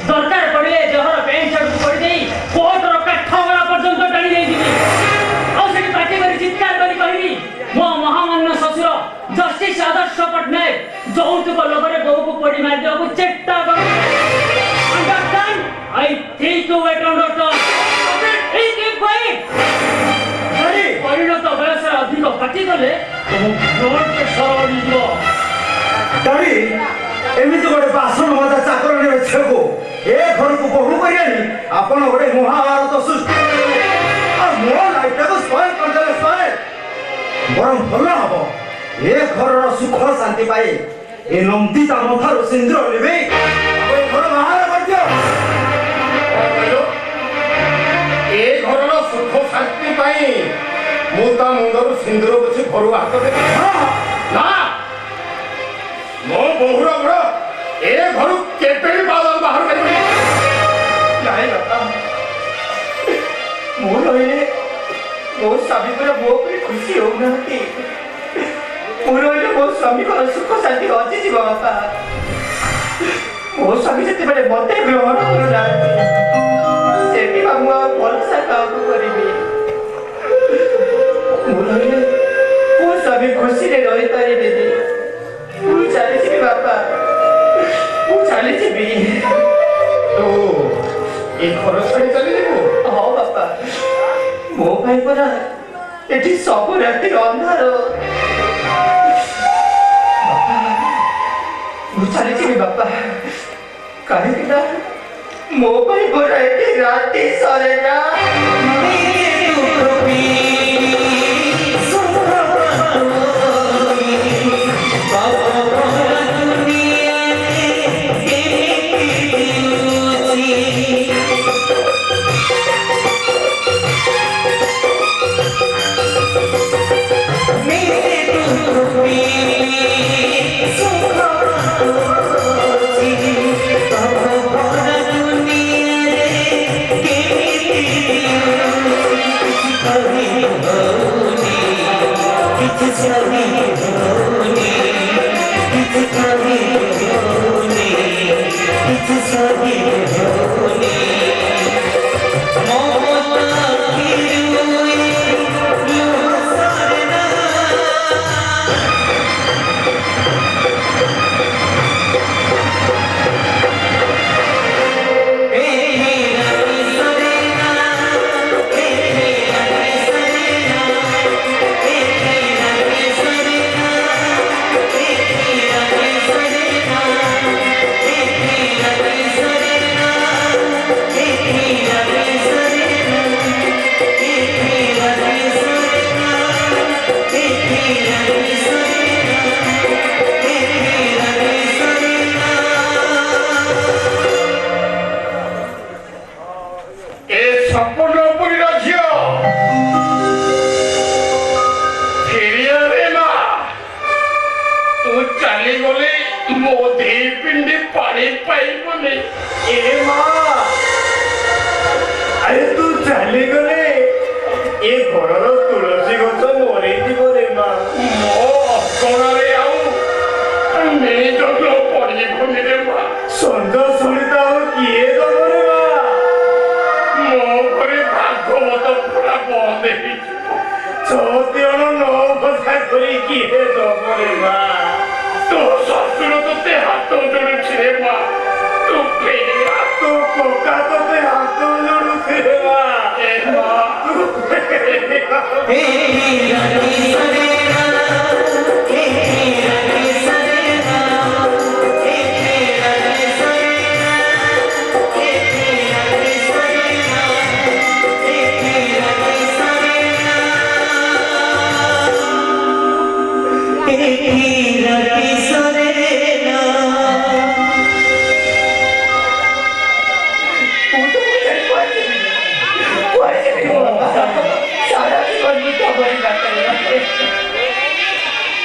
C: ଦରକାର ପଡ଼ିଲେ ଦେହର ପ୍ୟାଣ୍ଟ ସାର୍ଟକୁ କରିଦେଇ କୋର୍ଟର କାଠ ଗଳା ପର୍ଯ୍ୟନ୍ତ ଟାଣି ଦେଇଯିବି ଆଉ ସେଠି ପାଟି କରି ଚିତ୍କାର କରି କହିବି ମୋ ମହାମାନ୍ୟ ଶ୍ୱଶୁର ଜଷ୍ଟିସ ଆଦର୍ଶ ପଟ୍ଟନାୟକ ଯୌତୁକ ଲୋଭରେ ବୋହୂକୁ ପୋଡ଼ି ମାରିଦେବାକୁ ଚେଷ୍ଟା କରୁ Understand? I think you wait understand. Hey, keep quiet. ପରିଣତ ବୟସରେ ଅଧିକ ପାଟି କଲେ ତମ ବ୍ଲଡ୍ ପ୍ରେସର ବଢ଼ିଯିବ।
F: ଡାଡି ଏମିତି ଗୋଟେ ବାସନ ମଜା ଚାକରଣୀର ଝିଅକୁ ଏ ଘରକୁ ବୋହୂ କରି ଆଣି ଆପଣ ଗୋଟେ ମହାଭାରତ ସୃଷ୍ଟି କରିଦେଲେ ଆଉ ମୋ ଲାଇଫଟାକୁ ସ୍ପଏଲ କରିଦେଲେ ସ୍ପଏଲ ବରଂ ଭଲ ହବ ଏ ଘରର ସୁଖ ଶାନ୍ତି ପାଇଁ ଏ ନନ୍ଦିତା ମଥାରୁ ସିନ୍ଦୁର ନେବେ ଆଉ ଏ ଘର ବାହାର କରିଦିଅ
A: ଏ ଘରର ସୁଖ ଶାନ୍ତି ପାଇଁ ମୁଁ ତା ମୁଣ୍ଡରୁ ସିନ୍ଦୁର ପୋଛି ଘରୁ ହାତ ଦେବି ନା ମୋ ବୋହୁର ଘର ଏ ଘରୁ କେବେ ବି ବାଦଲ ବାହାର କରିବି
D: ନାଇଁ ବାପା ମୁଁ ରହିଲେ ମୋ ସ୍ୱାମୀ ପୁରା ମୋ ଉପରେ ଖୁସି ହଉନାହାନ୍ତି ମୁଁ ରହିଲେ ମୋ ସ୍ୱାମୀଙ୍କର ସୁଖ ଶାନ୍ତି ହଜିଯିବ ବାପା ମୋ ସ୍ୱାମୀ ଯେତେବେଳେ ମତେ ଗ୍ରହଣ କରୁନାହାନ୍ତି ସେଠି ବା ମୁଁ ଆଉ ଭରସା କାହାକୁ କରିବି ମୁଁ ରହିଲେ ମୋ ସ୍ୱାମୀ ଖୁସିରେ ରହିପାରିବିନି ମୁଁ ଚାଲିଯିବି ବାପା ମୁଁ ଚାଲିଯିବି
A: ତୁ ଏ ଘର ଛାଡ଼ି ଚାଲିଯିବୁ
D: ହଁ ବାପା ମୋ ଭାଇ ପରା ଏଠି ସବୁ ରାତି ଅନ୍ଧାର ବାପା ମୁଁ ଚାଲିଯିବି ବାପା କାହିଁକି ନା ମୋ ଭାଇ ପରା ଏଠି ରାତି ସରେ ନା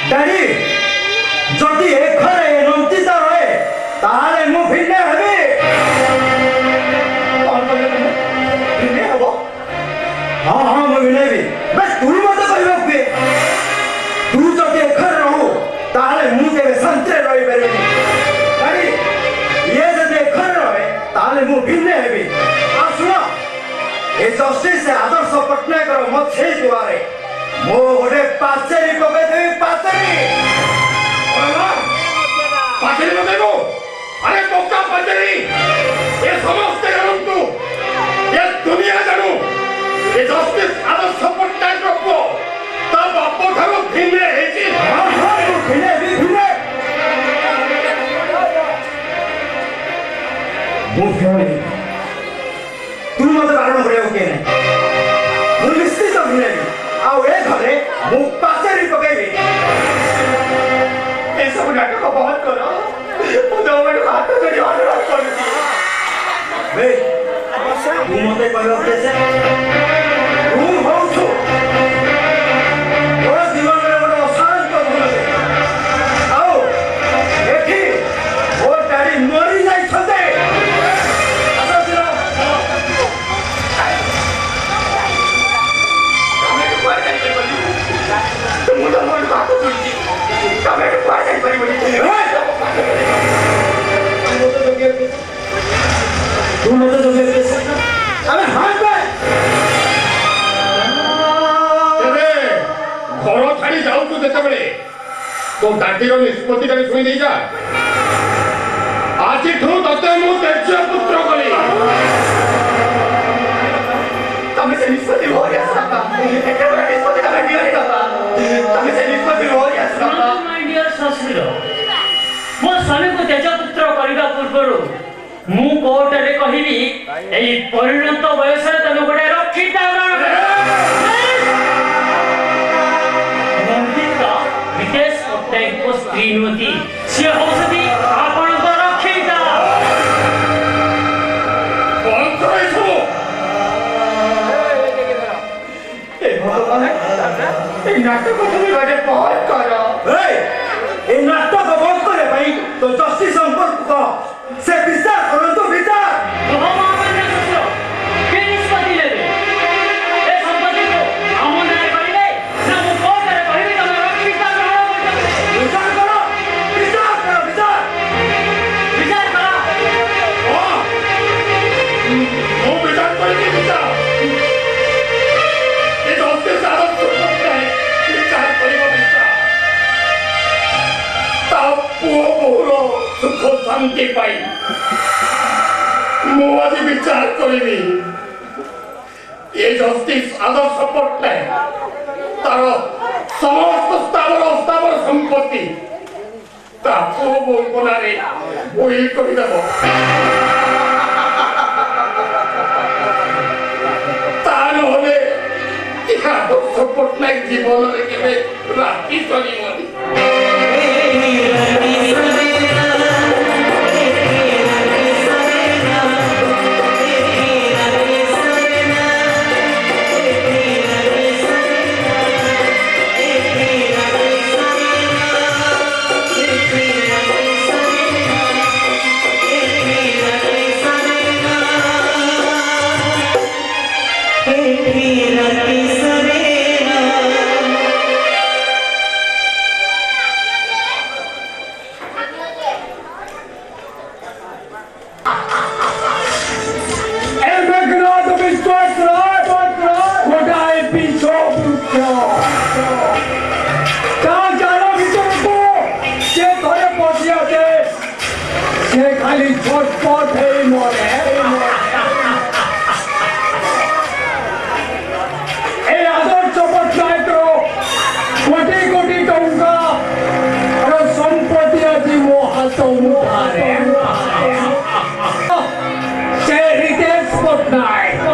F: ଡାଡି ଯଦି ଏ ଘରେ ନନ୍ଦିତା ରହେ ତାହେଲେ ମୁଁ ଭିନ୍ନ ହେବି ଭିନ୍ନ ହବ ହଁ ହଁ ମୁଁ ଭିନ୍ନ ହେବି ତୁ ମତେ କହିବାକୁ ତୁ ଯଦି ଏ ଘରେ ରହୁ
E: ଭିନ୍ନେ ହେବି ଆଉ ଶୁଣ ଏ ଜଷ୍ଟିସ ଆଦର୍ଶ ପଟ୍ଟନାୟକର ମଝି ଦୁଆରେ ମୁଁ ଗୋଟେ ପାଚେରୀ ପକେଇଦେବି ପାଚେରୀ
A: ପାଚେରୀ ବନେଇବୁ ଆରେ ପକ୍କା ପାଚେରୀ ଏ ସମସ୍ତେ ଜାଣନ୍ତୁ ଏ ଦୁନିଆ ଜାଣୁ ଏ ଜଷ୍ଟିସ ଆଦର୍ଶ ପଟ୍ଟନାୟକର ପୁଅ ତା ବାପ ଠାରୁ ଭିନ୍ନେ ହେଇଛି
E: ଭିନ୍ନେ ହେବି ଭିନ୍ନେ ମୁଁ ଭିନ୍ନେ ତୁ ମତେ ବାରଣ କରିବାକୁ କିଏ ନାହିଁ ମୁଁ ନିଶ୍ଚିତ ଭିନ୍ନେ ହେବି ଆଉ ଏ ଘରେ ମୁଁ ପାଚେରୀ ପକେଇବି
A: ଏସବୁ ନାଟକ ବନ୍ଦ କର ମୁଁ ତମମାନଙ୍କୁ ହାତ ଯୋଡ଼ି ଅନୁରୋଧ କରୁଛି
E: ବେ ତୁ ମତେ କହିବାକୁ କେସେ ତୁ ହଉଛୁ ତୋ ଜୀବନରେ ଗୋଟେ ଅଶାନ୍ତ ଭୁଲ ଆଉ ଏଠି ମୋ ଡାଡି ମରି ଯାଇଛନ୍ତି
A: ମୁଁ ତମମାନଙ୍କୁ ହାତ ଯୋଡ଼ିଛି ତମେ ଏଠୁ କୁହାଯାଇପାରିବନି
E: ତୁ ମତେ ଯୋଗେ ଆମେ ହାତ
A: ଏବେ ଘର ଛାଡ଼ି ଯାଉଛୁ ଯେତେବେଳେ ତୋ ଦାଦିର ନିଷ୍ପତ୍ତିଟାକୁ ଶୁଣି ଦେଇଯା ଆଜିଠୁ ତତେ ମୁଁ ତେଜ୍ୟ ପୁତ୍ର କଲି ତମେ ସେ ନିଷ୍ପତ୍ତି ଭରି ଆସ ଏତେବେଳେ ନିଷ୍ପତ୍ତି ତମେ ଦିଅନି ବାପା ତମେ ସେ ନିଷ୍ପତ୍ତି ଭରି ଆସ ବାପା
C: ମାଇ ଡିୟର ଶ୍ୱଶୁର ମୋ ସ୍ୱାମୀକୁ ତେଜପୁତ୍ର କରିବା ପୂର୍ବରୁ ମୁଁ କୋର୍ଟରେ କହିବି ଏଇ ପରିଣତ ବୟସରେ ତମେ ଗୋଟେ ରକ୍ଷିତା ବିଦେଶ ପଟ୍ଟନାୟକ ସ୍ତ୍ରୀ ନୁହନ୍ତି ସିଏ ହଉଛନ୍ତି ଆପଣଙ୍କ ରକ୍ଷିତା
A: ବନ୍ଦ କର ଏସବୁ এই নাটক তুমি ঘরে বন্ধ করো
E: এই নাটক বন্ধ କରିବା ପାଇଁ ତ ଜଷ୍ଟିସ ସମ୍ପର୍କ କହ ସେ ବିଚାର କରନ୍ତୁ ବିଚାର
C: ମହାମାନ୍ୟ ଶ୍ୱଶୁର କି ନିଷ୍ପତ୍ତି ନେବେ ଏ ସମ୍ପତ୍ତିକୁ ଆମ ନାଁରେ କରିବେ ନା ମୁଁ କୋର୍ଟରେ କହିବି ତମେ ରକ୍ଷିତା ଗ୍ରହଣ କରୁଛନ୍ତି
E: ବିଚାର କର ବିଚାର କର ବିଚାର
C: ବିଚାର କର
A: ମୁଁ ବିଚାର କରିବି ବିଚାର ଏ ଜଷ୍ଟିସ ଆଦର୍ଶ ପଟ୍ଟନାୟକ ବିଚାର କରିବ ବିଚାର ତା ପୁଅ ବୋହୁର ସୁଖ ଶାନ୍ତି ପାଇଁ ମୁଁ ଆଜି ବିଚାର କରିବି ଏ ଜଷ୍ଟିସ ଆଦର୍ଶ ପଟ୍ଟନାୟକ ତାର ସମସ୍ତ ସ୍ଥାବର ସମ୍ପତ୍ତି ତା ପୁଅ ବୋହୁଙ୍କ ନାଁରେ ଉଇଲ୍ କରିଦେବ ତା ନହେଲେ ଆଦର୍ଶ ପଟ୍ଟନାୟକ ଜୀବନରେ କେବେ ରାତି ଚଳିବନି
E: खाली झटपट है मरे ए आदर्श पट्टनायक कोटी कोटी टंका संपत्ति आज मो हाथ मुठारे से रितेश पट्टनायक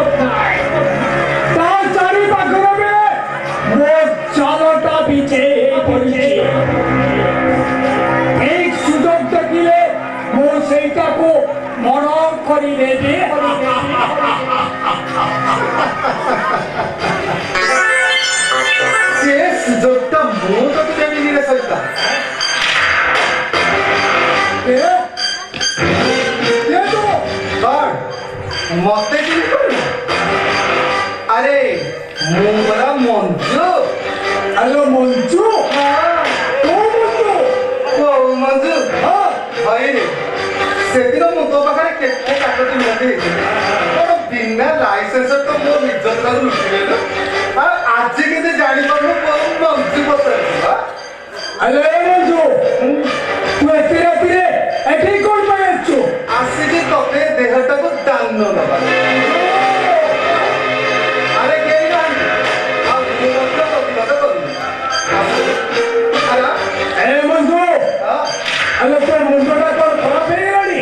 E: ता चारि पाखर में मो चालटा पीछे पड़े एक सुযোগ देखिले मो सेटा को मरण करी देबे
F: ସେ ସୁଯୋଗଟା ମୁଁ ତତେ ଦେବିନି ରେ ସଇତା
E: ये तो
F: କଣ ମତେ ଚିହ୍ନି ପାରୁନ ଆରେ ମୁଁ ପରା ମଞ୍ଜୁ
E: हेलो मंजू तो मंजू
F: କୋଉ ମଞ୍ଜୁ
E: हाँ
F: ହଇରେ ସେଦିନ ମୁଁ ତୋ ପାଖରେ କେତେ କାକତି ମିଳନ୍ତି ହେଇଥିଲି ମୋର ବିନା ଲାଇସେନ୍ସ ତ ମୋ ନିଜର ଲୁଟିଗଲୁ ଆଉ ଆଜି କେମିତି ଜାଣିପାରୁନୁ କଣ ମଞ୍ଜୁ ପଚାରୁଛୁ
B: ଆରେ ମଞ୍ଜୁ ତୁ ଏତେ ରାତିରେ ଏଠି କଣ ପାଇଁ ଆସିଛୁ?
F: ଆସିକି ତତେ ଦେହଟାକୁ ଦାନ ନବା ଆରେ କେହି ନାହାନ୍ତି ଆଉ ମୁଁ ମଧ୍ୟ ପ୍ରତିବାଦ କରୁନି ଆରେ
B: ଏ ମଞ୍ଜୁ
F: ହଁ
B: ଆରେ ତୋ ମୁଣ୍ଡଟା କଣ ଖରାପ ହେଇଗଲାଣି?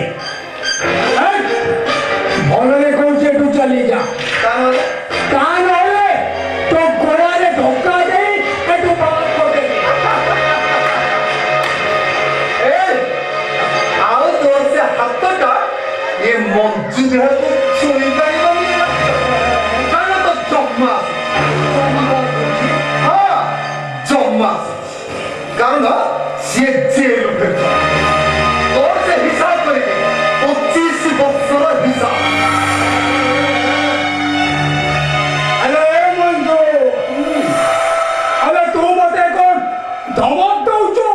B: ଭଲରେ କହୁଛି ଏଠୁ ଚାଲି ଯା,
F: ତାହେଲେ
B: ତା ନହେଲେ ତୋ ଗୋଡ଼ରେ ଧକ୍କା ଦେଇ ଏଠୁ ବାହାର କରିଦେବି।
F: ଆଉ ତୋର ସେ ହାତଟା ଏ ମଞ୍ଜୁ ଦେହକୁ ଛୁଇଁ ପାରିବନି କାରଣ ତ ଜମା ହଁ ଜମା କାରଣ ସିଏ ଜେଲ ଫେରୁଛ ତୋର ସେ ହିସାବ କରିକି 25 ବର୍ଷର ହିସାବ
B: ଆରେ ମଞ୍ଜୁ ଆରେ ତୁ ମତେ କଣ ଧମକ ଦଉଛୁ?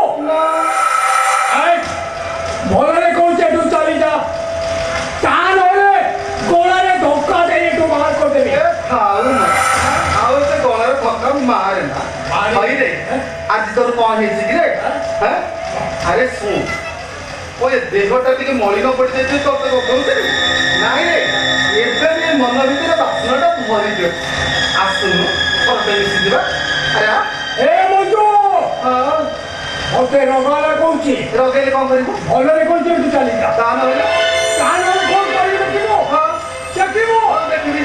B: ଭଲରେ କହୁଛି ଏଠୁ ଚାଲି ଯା, ତା ନହେଲେ ଗୋଡ଼ରେ ଧକ୍କା ଦେଇ ଏଠୁ ବାହାର କରିଦେବି।
F: ଏ ଖାଉ ନା ଆଉ ସେ ଗଳାରେ ଧକ୍କା ମାରେ ନା ଭାଇରେ ଆଜି ତୋର କଣ ହେଇଛି କି ରେ ହେଁ? ଆରେ ଶୁଣ ଓ ଏ ଦେହଟା ଟିକେ ମଳିନ ପଡ଼ିଯାଇଛି ତତେ କହୁଥିଲି ନାଇଁ ରେ ଏବେ ବି ଏ ମନ ଭିତରେ ବାସନାଟା ଭରିଯିବ ଆସୁନୁ ଘରଟେ ମିଶିଯିବା ଆରେ ଆ
B: ଏ ମଞ୍ଜୁ
F: ହଁ
B: ମତେ ରଗାଲା କହୁଛି,
F: ରଗେଇଲେ କଣ କରିବୁ
B: ଭଲରେ କହୁଛି ଏଠୁ ଚାଲି ଯା,
F: ତା ନହେଲେ
B: ତା ନହେଲେ କଣ କରି ଦେଖିବୁ
F: ହଁ
B: ଦେଖିବୁ।
F: ହଁ ଦେଖିବି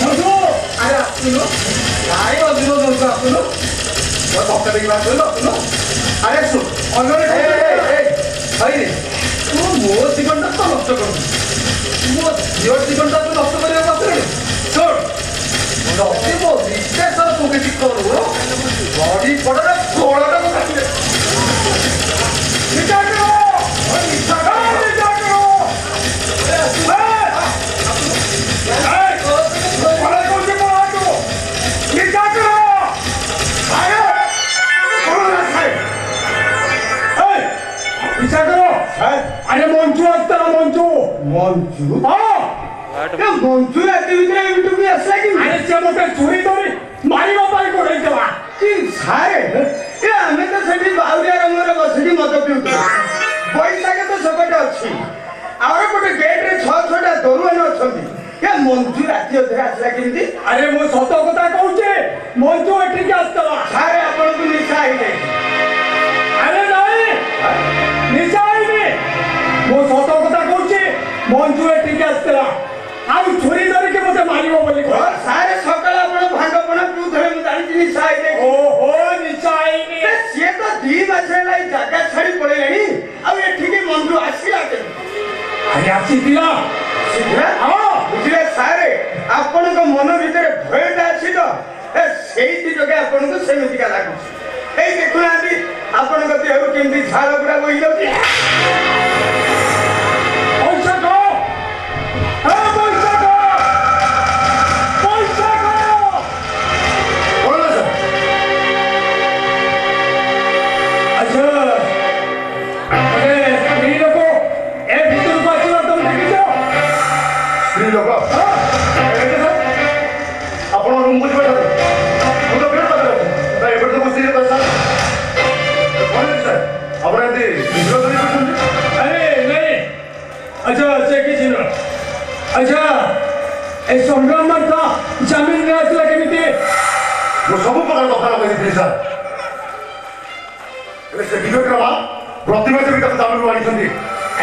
B: ମଞ୍ଜୁ
F: ଆରେ ଆସୁନୁ କାଇଁ ଅଧିକ ଦଉଛୁ ଆସୁନୁ ଧକ୍କା ଦେଇକି ଆସୁନୁ ଆସୁନୁ ଆରେ ଶୁଣ
B: ଭଲରେ କହୁଛି
F: ଭାଇରେ ତୁ ମୋ ଜୀବନଟା ତ ନଷ୍ଟ କରୁଛୁ ମୋ ଝିଅ ଜୀବନଟା ତୁ ନଷ୍ଟ କରିବାକୁ ଆସିଲୁ ଶୁଣ ଯଦି ମୋ ବିଦେଶର ତୁ କିଛି କରୁ ବଡି ପଡରେ ଗୋଳଟାକୁ କାଟିଲେ
B: ନିଶା କର, ନିଶା କର, ନିଶା କର। ଭଲରେ କହୁଛି ମୋ ହାତକୁ ନିଶା କର। ଆରେ କଣ ଖାଏ? ନିଶା କର। ଆରେ ମଞ୍ଜୁ ଆସିଥିଲା ମଞ୍ଜୁ।
F: ମଞ୍ଜୁ
B: ହଁ
F: ମଞ୍ଜୁ ରାତି ଭିତରେ ଏମିତିକୁ ଆସିଲା କି
B: ଆରେ ସେ ମତେ ଛୁରୀ ଧରି ମାରିବା ପାଇଁ ଗୋଡ଼େଇଥିଲା।
F: କି ସାରେ ଏ ଆମେ ତ ସେଠି ବାଉରିଆ ରଙ୍ଗରେ ବସିକି ମଦ ପିଉଥିଲୁ ବୈଶାଖ ତ ସେପଟେ ଅଛି ଆଉ ଗୋଟେ ଗେଟରେ 6-6ଟା ଦରୁଆନ ଅଛନ୍ତି ଏ ମଞ୍ଜୁ ରାତି ଅଧରେ ଆସିଲା କେମିତି
B: ଆରେ ମୁଁ ସତ କଥା କହୁଛି ମଞ୍ଜୁ ଏଠିକି ଆସିଥିଲା।
F: ସାରେ ଆପଣଙ୍କୁ ନିଶା ହେଇଯାଇଛି
B: ଆରେ ନାଇଁ ନିଶା ହେଇନି, ମୁଁ ସତ କଥା କହୁଛି ମଞ୍ଜୁ ଏଠିକି ଆସିଥିଲା ଆଉ ଛୁରୀ ଧରିକି ମତେ ମାରିବ ବୋଲି
F: ଓ ସାରେ ସକାଳେ ଆପଣ ଭାଙ୍ଗପଣା ପିଉଥିଲେ ମୁଁ ଜାଣିଛି ନିଶା ହେଇଯାଇଛି
B: ଓହୋ ନିଶା ହେଇନି।
F: ଏ ସିଏ ତ 2 ମାସ ହେଲା ଏଇ ଜାଗା ଛାଡ଼ି ପଳେଇଲେଣି ଆଉ ଏଠିକି ମଞ୍ଜୁ ଆସିଲା କେମିତି
B: ଆରେ ଆସିଥିଲା।
F: ବୁଝିଲେ ହଁ ବୁଝିଲେ ସାରେ ଆପଣଙ୍କ ମନ ଭିତରେ ଭୟଟା ଅଛି ତ ଏ ସେଇଥି ଯୋଗେ ଆପଣଙ୍କୁ ସେମିତିକା ଲାଗୁଛି ଏଇ ଦେଖୁନାହାନ୍ତି ଆପଣଙ୍କ ଦେହରୁ କେମିତି ଝାଳ ଗୁଡ଼ା ବୋହି ଯାଉଛି
B: ବୈଶାଖ, ହେ ବୈଶାଖ, ବୈଶାଖ।
E: କଣ ହେଲା
B: ଆଚ୍ଛା ଗୋଟେ ସ୍ତ୍ରୀ ଲୋକ ଏ ଭିତରକୁ ଆସିବା ତମେ ଦେଖିଛ?
E: ସ୍ତ୍ରୀ ଲୋକ ଆପଣ ରୁମ୍ ବୁଝିବେ ମୁଁ ତ ଭିଡ଼ ପାଖରେ ଅଛି ନା ଏପଟେ ତ ମୋ ସ୍ତ୍ରୀ ଲୋକ ସାର୍ କଣ ହେଇଛି ସାର୍ ଆପଣ ଏମିତି ବିବ୍ରତ ହେଇପଡ଼ୁଛନ୍ତି
B: अरे नहीं, अच्छा अच्छा किसी ने, अच्छा ए संग्राम का जमीन में असला केमिति
E: ମୁଁ ସବୁ ପ୍ରକାର କଥା ଲଗାଇଥିଲି ସାର୍ ହେଲେ ସେ ବିବେକର ମା ପ୍ରତିମାସ ବି ତାକୁ ଦାମରୁ ଆଣିଛନ୍ତି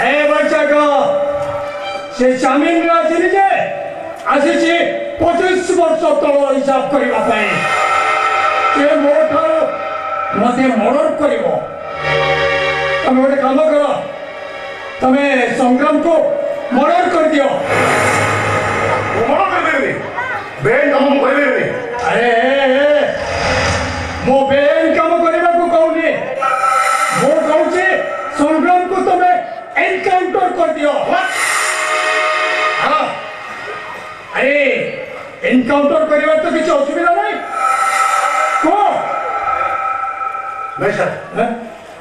B: ए बच्चा का से जमीन में आसिनी जे आसिछि 25 वर्ष तल हिसाब करबा पई से मोठार मते मर्डर करिवो तमे गोटे काम करो तमे संग्राम को मर्डर कर दियो
E: ମୁଁ ମନ କରିପାରିବିନି ବେଆଇନ କାମ ମୁଁ କରିପାରିବିନି
B: अरे मो बेन काम करबा को कहूनी मो कहूची संग्राम को तमे एनकाउंटर कर दियो हाँ अरे एनकाउंटर करबा तो किसी असुविधा नहीं କୁହ ନାଇଁ ସାର୍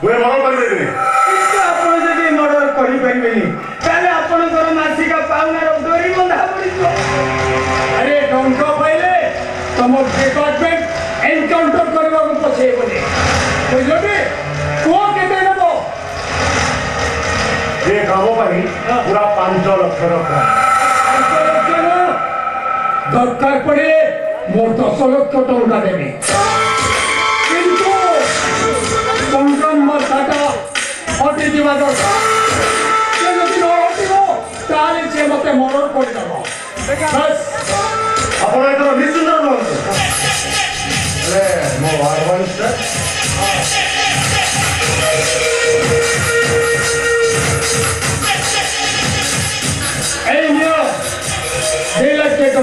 B: ମୁଁ ଏ ମରଣ କରିପାରିବିନି।
A: କିନ୍ତୁ ଆପଣ ଯଦି ମର୍ଡର କରିପାରିବେନି ତାହେଲେ ଆପଣଙ୍କର ମାସିକା ପାଉଣାର ଦରି ବନ୍ଧା ପଡ଼ିଯିବ।
G: ଆରେ ଟଙ୍କା ପାଇଲେ ତମ ଡିପାର୍ଟମେଣ୍ଟ ଏନକାଉଣ୍ଟର କରିବାକୁ ପଛେଇବନି ବୁଝିଲଟି? କୁହ କେତେ ନେବ?
B: ଏ କାମ ପାଇଁ ପୁରା 5 ଲକ୍ଷ ଟଙ୍କା।
G: ଦରକାର ପଡ଼ିଲେ ମୁଁ 10 ଲକ୍ଷ ଟଙ୍କା ଦେବି କିନ୍ତୁ ସଂଗ୍ରାମଟା ହଟିଯିବା ଦରକାର। ସେ ଯଦି ନ ହଟିବ ତାହେଲେ ସେ ମୋତେ ମର୍ଡର କରିଦେବ। ବାସ୍
B: ଆପଣ ଏଥର ନିଶ୍ଚିନ୍ତ ରୁହନ୍ତୁ। ହେଲେ ମୋ ଆଡଭାନ୍ସଟା
G: এই নিয়ে 2 লাখ টাকা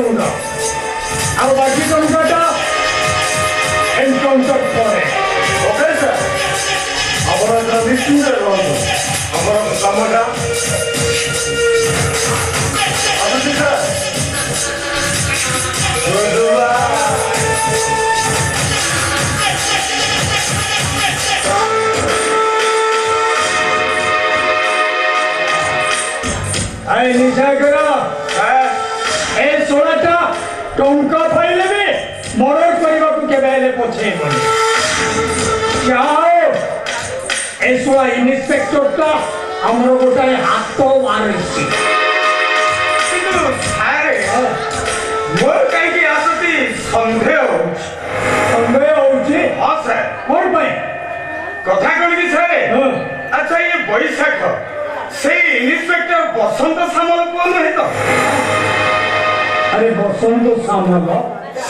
G: আর বাকি টাকাটা এনকাউন্টার পরে।
B: ଓକେ ସାର୍ ଆପଣ ଏଥର ନିଶ୍ଚିନ୍ତ ରୁହନ୍ତୁ। ଆପଣଙ୍କ କାମଟା ଆସୁଛି ସାର୍।
G: এই নিশা করা এই 16টা টঙ্কা পাইলে ବି মর্ডর କରିବାକୁ কেবে ହେଲେ ପଛେଇବନି। ଯାଅ ଏ 16 ଇନ୍ସପେକ୍ଟରଟା ଆମର ଗୋଟାଏ ହାତ ମାରିଛି।
A: କିନ୍ତୁ ସାର୍ ମୋର କାହିଁକି ଆସୁଛି ସନ୍ଦେହ ହଉଛି।
G: ସନ୍ଦେହ ହଉଛି
A: ହଁ ସାର୍
G: କ'ଣ ପାଇଁ?
A: କଥା କଣ କି ସାର୍
G: ହଁ।
A: ଆଚ୍ଛା ଇଏ ବୈଶାଖ ସେଇ ଇନ୍ସପେକ୍ଟର ବସନ୍ତ ସାମଲ ପୁଅ ନୁହେଁ ତ?
G: ଆରେ ବସନ୍ତ ସାମଲ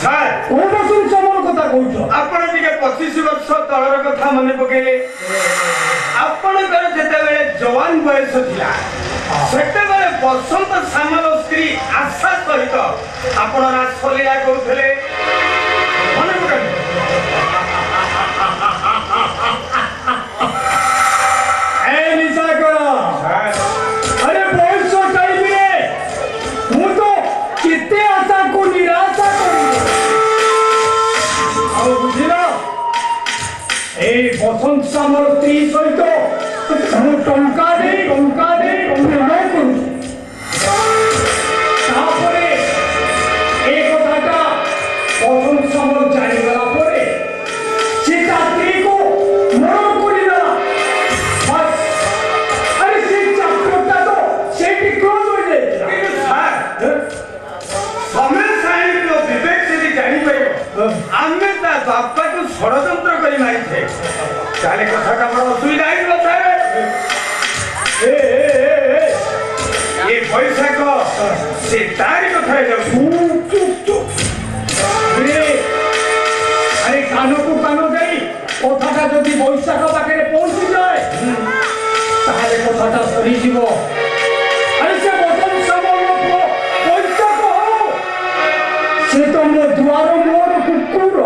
A: ସାର୍
G: କୋଉ ବସନ୍ତ ସାମଲ କଥା କହୁଛ?
A: ଆପଣ ଟିକେ 25 ବର୍ଷ ତଳର କଥା ମନେ ପକେଇଲେ ଆପଣଙ୍କର ଯେତେବେଳେ ଯବାନ ବୟସ ଥିଲା ସେତେବେଳେ ବସନ୍ତ ସାମଲ ସ୍ତ୍ରୀ ଆଶା ସହିତ ଆପଣ ରାସଲୀଳା କରୁଥିଲେ ମନେ ପକାନ୍ତୁ।
G: এই নিশা করা আরে বয়স টাইমে ମୁଁ ତ କେତେ ଆଶାକୁ ନିରାଶା କରିବି। ଆଉ ବୁଝିଲ এই বসন্ত সামল স্ত্রী সহিত ମୁଁ ଟଙ୍କା ଦେଇ ପ୍ରେମ କରୁଛି। ତାପରେ এই କଥାଟା বসন্ত সামল ଜାଣିଗଲା ପରେ ସେ ତା ସ୍ତ୍ରୀକୁ ମରଣ କରିଦେଲା। ବାସ୍ ଆରେ ସେ ଚାପ୍ଟରଟା ତ ସେଇଠି କ୍ଲୋଜ୍ ହୋଇଯାଇଥିଲା।
A: କିନ୍ତୁ ସାର୍ ସମୟ ସାହେବର ବିବେକ ଯଦି ଜାଣିପାରିବ ଆମେ ତା ବାପାକୁ ଷଡ଼ଯନ୍ତ୍ର କରି ମାରିଛେ ତାହେଲେ କଥାଟା ବଡ଼ ଅସୁବିଧା ହେଇଯିବ ସାର୍। ଏ ବୈଶାଖ ସେ ତାରି କଥାରେ ଯାଉଛି।
G: আরে কানকু কান যাই কথাটা যদি বৈশাখ পাখে পৌঁছে যায় তাহলে কথাটা সরিଯିବ। আরে সে বসন্ত সামল বৈশাখ হও সে তো ମୋ ଦୁଆର ମୁହଁର କୁକୁର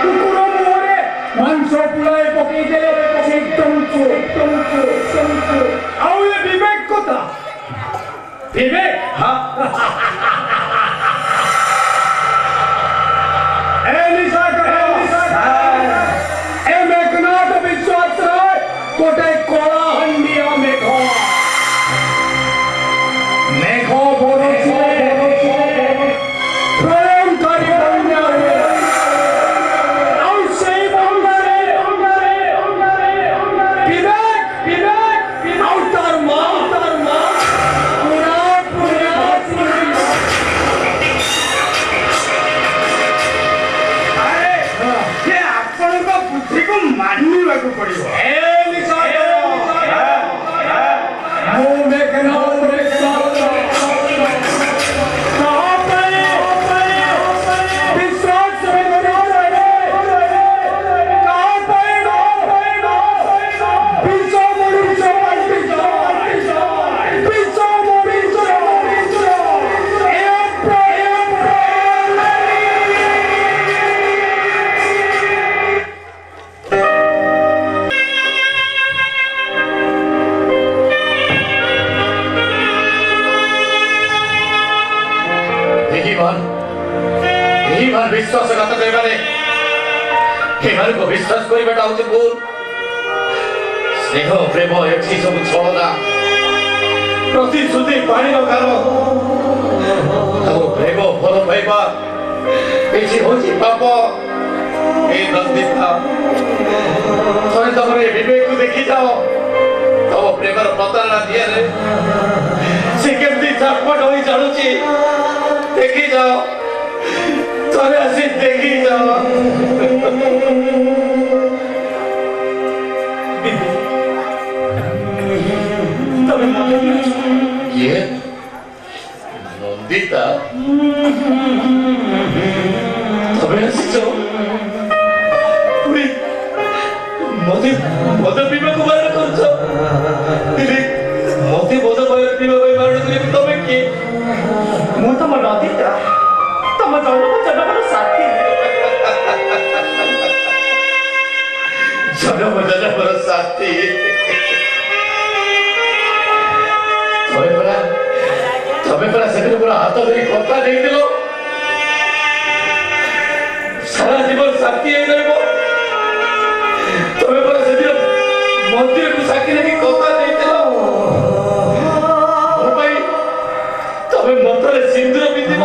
G: ମୁହଁରେ ମାଂସ ପୁଳାଏ ପକେଇଦେଲେ ସେ ଟଙ୍କୁ ଆଉ ଏ ବିବେକ କଥା ବିବେକ গোটাই কলা হান্ডিয়া মেঘ বড় প্রলয়ঙ্কারী বন্যা আর সেই বন্যারে বিবেক আর তার মা
A: ଆରେ ସେ ଆପଣଙ୍କ ବୁଦ୍ଧିକୁ ମାନିବାକୁ ପଡ଼ିବ।
F: विश्वासघात ଏମାନଙ୍କୁ ବିଶ୍ୱାସ କରିବାଟା ହଉଛି ଭୁଲ। ସ୍ନେହ ପ୍ରେମ ଏଠି ସବୁ ଛଳନା, ପ୍ରତିଶ୍ରୁତି ପାଣିର କାମ। ଆଉ ପ୍ରେମ ଭଲ ପାଇବା ଏଠି ହଉଛି ପାପ। ଏ ନନ୍ଦିତା, ଥରେ ତମର ଏ ବିବେକକୁ ଦେଖି ଯାଅ। ତମ ପ୍ରେମର ପ୍ରତାରଣା ଦିଆରେ ସେ କେମିତି ଛଟପଟ ହୋଇ ଚାଲୁଛି ଦେଖି ଯାଅ। ଥରେ ଆସି ଦେଖି ଯାଅ। କିଏ? ନନ୍ଦିତା, ତମେ ଆସିଛ? ମତେ ମଦ ପିଇବାକୁ ବାରଣ କରୁଛ? ମତେ ମଦ ପିଇବା ପାଇଁ ବାରଣ କରିବାକୁ ତମେ କିଏ?
D: ମୁଁ ତମ ନନ୍ଦିତା, ତମ ଜନ୍ମର ସାଥୀ।
F: ଜନ୍ମର ସାଥୀ। ତମେ ପରା ସେଦିନ ପୁରା ହାତ ଧରି କଥା ଦେଇଥିଲ ସାରା ଜୀବନ ସାଥୀ ହେଇ ରହିବ। ତମେ ପରା ସେଦିନ ମନ୍ଦିରକୁ ସାକ୍ଷୀ ନେଇକି କଥା ଦେଇଥିଲ ମୋ ପାଇଁ। ତମେ ମତରେ ସିନ୍ଦୁର ପିନ୍ଧିବ।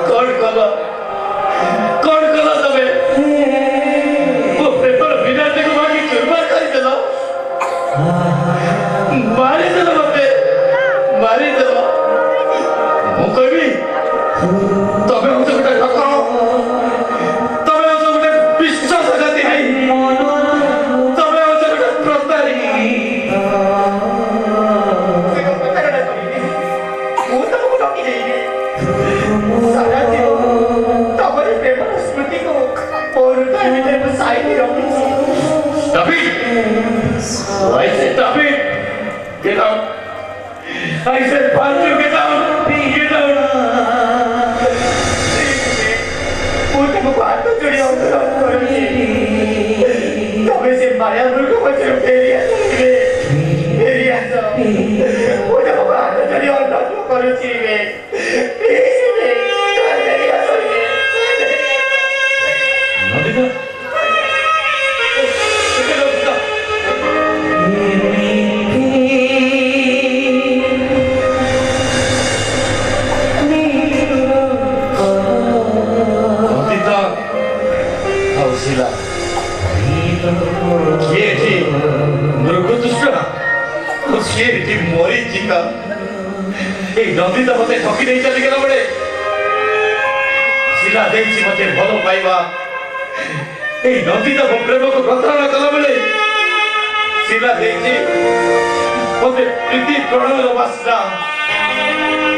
F: କଣ କଲ? କଣ କଲ ତମେ? ମୋ ପ୍ରେମର ବିନାଶକୁ ଭାଙ୍ଗି ଚୁରମାର କରିଦେଲ। ମାରିଦେଲ ମତେ, ମାରିଦେଲ। ମୁଁ କହିବି ତମେ ହଉଛ ଗୋଟେ ଠକ, ତମେ ହଉଛ ଗୋଟେ ବିଶ୍ୱାସଘାତୀ ଭାଇ, ତମେ ହଉଛ ଗୋଟେ ପ୍ରତାରୀ।
D: ମୁଁ ତମକୁ ଡକି ଦେଇବି। ସାରା ଜୀବନ ତମରି ପ୍ରେମର ସ୍ମୃତିକୁ ମୋ ହୃଦୟ ଭିତରେ ମୁଁ ସାଇତି ରଖିଛି।
F: Stop it! I said stop it! Get out! I said Panchu, get out! Get out!
D: ମୁଁ ତମକୁ ହାତ ଯୋଡ଼ି ଅନୁରୋଧ କରୁଛି, ତମେ ସେ ମାୟା ମୃଗ ପଛରୁ ଫେରି ଆସିବେ। ଫେରି ଆସ। ମୁଁ ତମକୁ ହାତ ଯୋଡ଼ି ଅନୁରୋଧ କରୁଛି। ଫେରି ଆସ।
F: ନନ୍ଦିତା, ନନ୍ଦିତା ମତେ ଠକି ଦେଇ ଚାଲିଗଲା ବେଳେ ଶିଲା ଦେଇଛି ମତେ ଭଲ ପାଇବା। এই ନନ୍ଦିତା ମୋ ପ୍ରେମକୁ ପ୍ରତାରଣା କଲା ବେଳେ ଶିଲା ଦେଇଛି ମତେ ପ୍ରୀତି ପ୍ରଣୟର ବାସ୍ନା।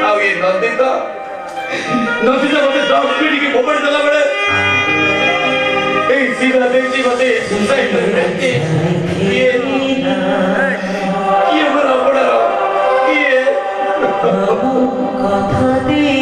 F: ଆଉ ଏ ନନ୍ଦିତା ମତେ ଡ୍ରଗ୍ସ ପିଇକି ଫୋପାଡ଼ି ଦେଲା ବେଳେ এই ଶିଲା ଦେଇଛି ମତେ ସୁସାଇଡ୍ କରିଦେଇଛି। କିଏ ମୋର ଅପରାଧ? କିଏ?
D: কথা দিলে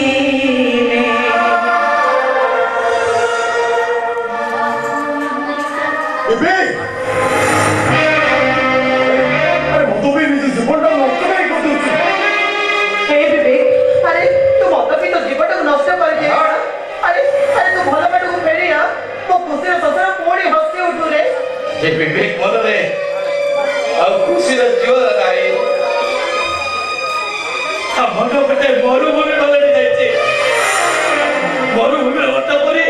F: ବିବେକ ମନରେ ଆଉ ଖୁସିର ଜ୍ୱର ନାହିଁ। ମନ ଗୋଟେ ମରୁଭୂମି ପାଲଟି ଯାଇଛି। ମରୁଭୂମିର ଓଟ ପରି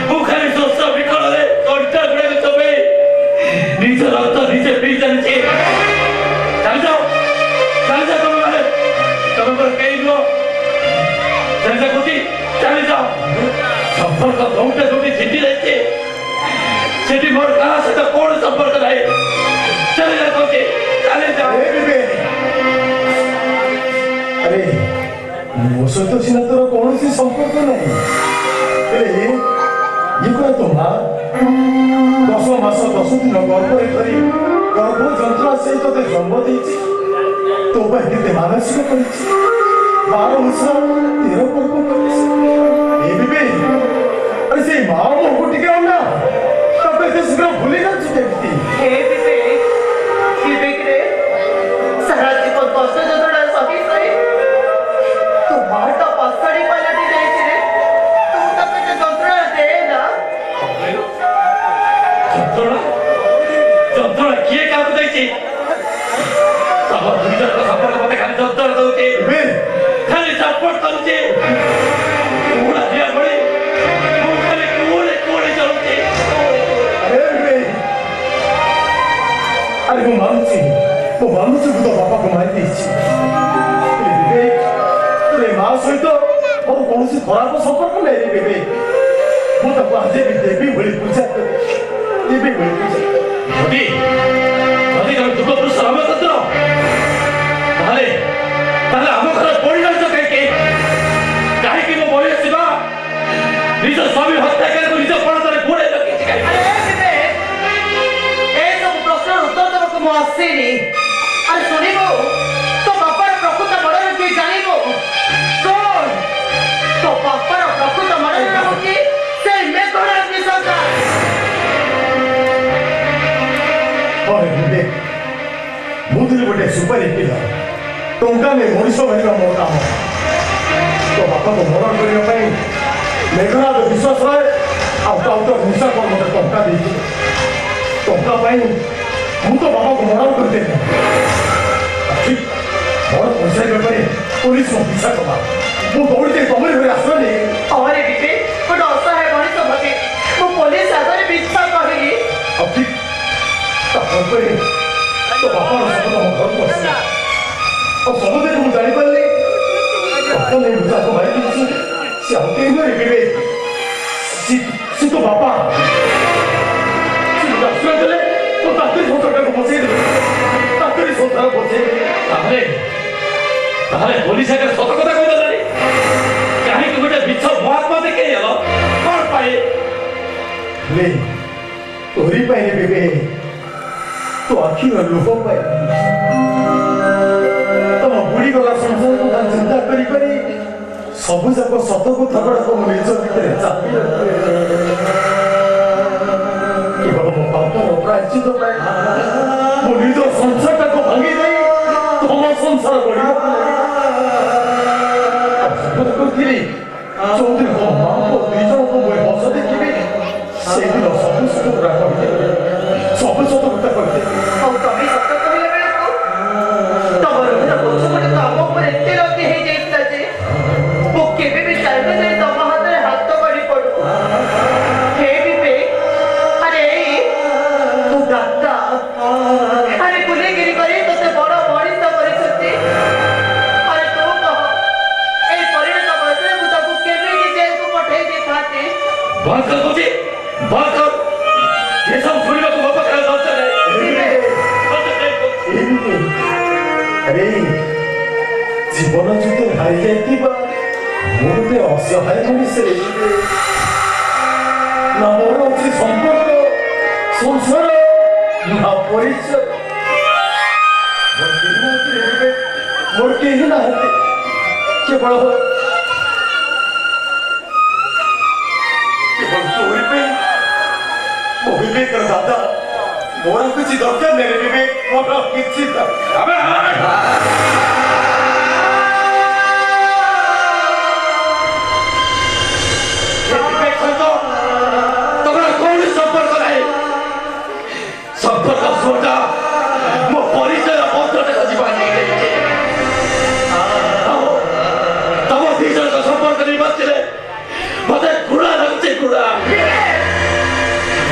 F: ମୁଁ ଖାଲି ଶୋଷ ବିକଳରେ କଣ୍ଟା ଗୁଡ଼ାକ ଚୋବେଇ ନିଜ ରକ୍ତ ନିଜେ ପିଇ ଚାଲିଛି। ଚାଲିଯାଅ, ଚାଲିଯାଅ ତମେ ମାନେ, ତମେ ମୋର କେହି ନୁହଁ। ଚାଲିଯାଅ କହୁଛି, ଚାଲିଯାଅ। ସମ୍ପର୍କ ଯୋଉଟା ଯୋଉଠି ଜିତି ଯାଇଛି ସେଠି ମୋର କାହା ସହିତ କଣ ସମ୍ପର୍କ ନାହିଁ। ଚାଲିଯାଅ କହୁଛି, ଚାଲିଯାଅ।
E: ଆରେ ମୋ ସହିତ ସିନା ତୋର କୌଣସି ସମ୍ପର୍କ ନାହିଁ, ହେଲେ ଇଏ କଣ ତୋ ମା 10 ମାସ 10 ଦିନ ଗର୍ଭରେ ଧରି ଗର୍ଭ ଯନ୍ତ୍ରଣା ସେଇ ତୋତେ ଜନ୍ମ ଦେଇଛି, ତୋ ପାଇଁ କେତେ ମାନସିକ କରିଛି, 12 ଓଷା 13 ପର୍ବ କରିଛି। ଆରେ ସେଇ ମା ମୁହଁକୁ ଟିକେ ଅନା, ତାକୁ ଏତେ ଶୀଘ୍ର ଭୁଲି ଯାଉଛି କେମିତି?
D: ସାରା ଜୀବନ କଷ୍ଟ ଯନ୍ତ୍ରଣା ସହି ସହି ତୋ ମାଟା ପାଶାଳି ପାଲଟି ଯାଇଛି ରେ। ତୁ ତାକୁ ଏତେ ଯନ୍ତ୍ରଣା ଦେ ନା।
C: କରୁଛି କୁହୁଡ଼ା ଦିଆ ଭଳି ମୁଁ ଖାଲି କୁହୁଡ଼େ ଚଳୁଛି
B: अरे विवेक, अरे ମୁଁ ମାନୁଛି ମୁଁ ତ ବାପାକୁ ମାରି ଦେଇଛି। ବିବେକ, ତୋର ଏ ମା ସହିତ ମୋର କୌଣସି ଖରାପ ସମ୍ପର୍କ ନାହିଁ ରେ ବିବେକ। ମୁଁ ତାକୁ ଆଜି ବି ଦେବୀ ଭଳି ପୂଜା କରେ, ଦେବୀ ଭଳି ପୂଜା କରେ।
C: ଯଦି ତମେ ଦୁଃଖ ପୁରୁଷ ରାମଚନ୍ଦ୍ର ତାହେଲେ ଆମ ଘରେ ପଡ଼ି ରହିଛ କାହିଁକି ମୋ ବଳି ଆସିବା ନିଜ ସ୍ୱାମୀ ହତ୍ୟାକାରୀକୁ ନିଜ ପଣତରେ ଘୋଡ଼େଇ ରଖିଛି କାହିଁକି?
D: ଏସବୁ ପ୍ରଶ୍ନର ଉତ୍ତର ଦେବାକୁ ମୁଁ ଆସିନି। ଆରେ ଶୁଣିବୁ ତୋ ବାପାର ପ୍ରକୃତ ମନରେ କିଏ ଜାଣିବୁ? ଶୁଣ, ତୋ ବାପାର ପ୍ରକୃତ ମନରେ ରହୁଛି ସେଇ ମେଘରାଜ ସରକାର।
B: ହଁ ବିବେକ, ମୁଁ ଥିଲି ଗୋଟେ ସୁପାରି ପିଲା। ଟଙ୍କା ନେଇ ମଣିଷ ମାରିବା ମୋର କାମ। ତୋ ବାପାକୁ ମରଣ କରିବା ପାଇଁ ମେଘନାଥ ବିଶ୍ୱାସ ରହେ ଆଉ ହିଂସା କର ମୋତେ ଟଙ୍କା ଦେଇଥିଲେ। ଟଙ୍କା ପାଇଁ ମୁଁ ତ ବାବାକୁ ମରଣ କରିଦେଲି। ଠିକ ମୋର ପଇସା ବେପାରେ ପୋଲିସ ମୋ ପିଛା କଲା। ମୁଁ ଦୌଡ଼ିତେ ତମରି ଘରେ ଆଶ୍ରୟ ନେଇ।
D: ଅରେ ବିବେ, ଗୋଟେ ଅସହାୟ ମଣିଷ ଭୋଗେ ମୁଁ ପୋଲିସ ଆଗରେ ମିଛ କହିଲି।
B: ଆଉ ଠିକ ତାପରେ ତୋ ବାପାର ଶପଥ ମୋ ଘରକୁ ଆସିଲା। ଆଉ ସବୁଦିନ ମୁଁ ଜାଣିପାରିଲି ବାପା ନେଇ ମୁଁ ତାକୁ ମାରି ଦେଇଛି। ସେ ଆଉ କେହି ନୁହେଁ ବିବେକ, ସେ ତୋ ବାପା। ସେ ମୋତେ ଆଶ୍ରୟ ଦେଲେ ତ ତାଙ୍କରି ସଂସାରଟାକୁ ବଞ୍ଚେଇ ଦେଲେ, ତାଙ୍କରି ସଂସାର ବଞ୍ଚେଇ ଦେଲେ।
C: ତାହେଲେ ପୋଲିସ ଆଗରେ ସତ କଥା କହିଦେଲାନି କାହିଁକି ଗୋଟେ ମିଛ ମହାତ୍ମା ଦେଖେଇ ହେଲ କଣ ପାଇଁ?
B: ହେଲେ ତୋରି ପାଇଁ ବିବେକ, ତୋ ଆଖିର ଲୁହ ପାଇଁ। ତମ ବୁଢ଼ୀ ଗଲା ସଂସାର କଥା ଚିନ୍ତା କରି କରି ସବୁ ଯାକ ସତ କଥା ଗୁଡ଼ାକ ମୋ ନିଜ ଭିତରେ ଚାପି କେବଳ ମୋ ପାପର ପ୍ରାୟଶ୍ଚିତ ପାଇଁ ମୋ ନିଜ ସଂସାରଟାକୁ ଭାଙ୍ଗି ଦେଇ ତମ ସଂସାର ଗଢ଼ିବାକୁ ଶପଥ କରିଥିଲି ଯୋଉଦିନ ମୋ ମାଆଙ୍କ ଦୁଇ ଜଣଙ୍କୁ ମୁଁ ଏ ବସ ଦେଖିବି ସେଇଦିନ ସବୁ ସତ କଥା କହିଦେବି, ସବୁ ସତ କଥା କହିଦେବି।
D: ଆଉ ତମେ ସତ କହିଲା ବେଳକୁ ତମ ହୃଦୟ ପଛପଟେ ତମ ଉପରେ ଏତେ ରତି ହେଇଯାଇଥିଲା ଯେ ମୁଁ କେବେ ବି ଚାହିଁବି ଯେ ତମ ହାତରେ ହାତ ଗଡ଼ି ପଡୁ। ହେ ବିବେ, ଆରେ ତୁ ଦାଦା ଆରେ ବୁଲେଗିରି କରି ତତେ ବଡ଼ ମଣିଷ କରିଛନ୍ତି। ଆରେ ତୁ କହ ଏଇ ପରିଣତ ବୟସରେ ମୁଁ ତାକୁ କେମିତି ଜେଲକୁ ପଠେଇ ଦେଇଥାନ୍ତି।
C: ବନ୍ଦ କର କହୁଛି, ବନ୍ଦ କର। ଏସବୁ ଶୁଣିବାକୁ ମୋ ପାଖରେ ଦରକାର ନାହିଁ।
B: ଆରେ ଜୀବନ ଯୁଦ୍ଧରେ ହାରି ଯାଇଥିବା ମୁଁ ଗୋଟେ ଅସହାୟ ମଣିଷରେ ନା ମୋର ଅଛି ସମ୍ପର୍କ ସଂସାର ନା ପରିଚୟ। ମୋର କେହି ନାହାନ୍ତି କେବଳ ତୋରି ପାଇଁ। ମୋ ବିବେକର ଦାଦା, ମୋର କିଛି ଦରକାର ନାହିଁ ରେ ବିବେକ, ମୋର କିଛି
C: ବିବେକ ସହିତ ତମର କୌଣସି ସମ୍ପର୍କ ନାହିଁ। ସମ୍ପର୍କ ସୋଟା ମୋ ପରିଚୟ ପତ୍ରଟାକୁ ଯିବା ନେଇଯାଇଛି। ତମ ଦି ଜଣଙ୍କ ସମ୍ପର୍କ ନିର୍ବାଚନରେ ମତେ ଘୃଣା ଲାଗୁଛି, ଘୃଣା।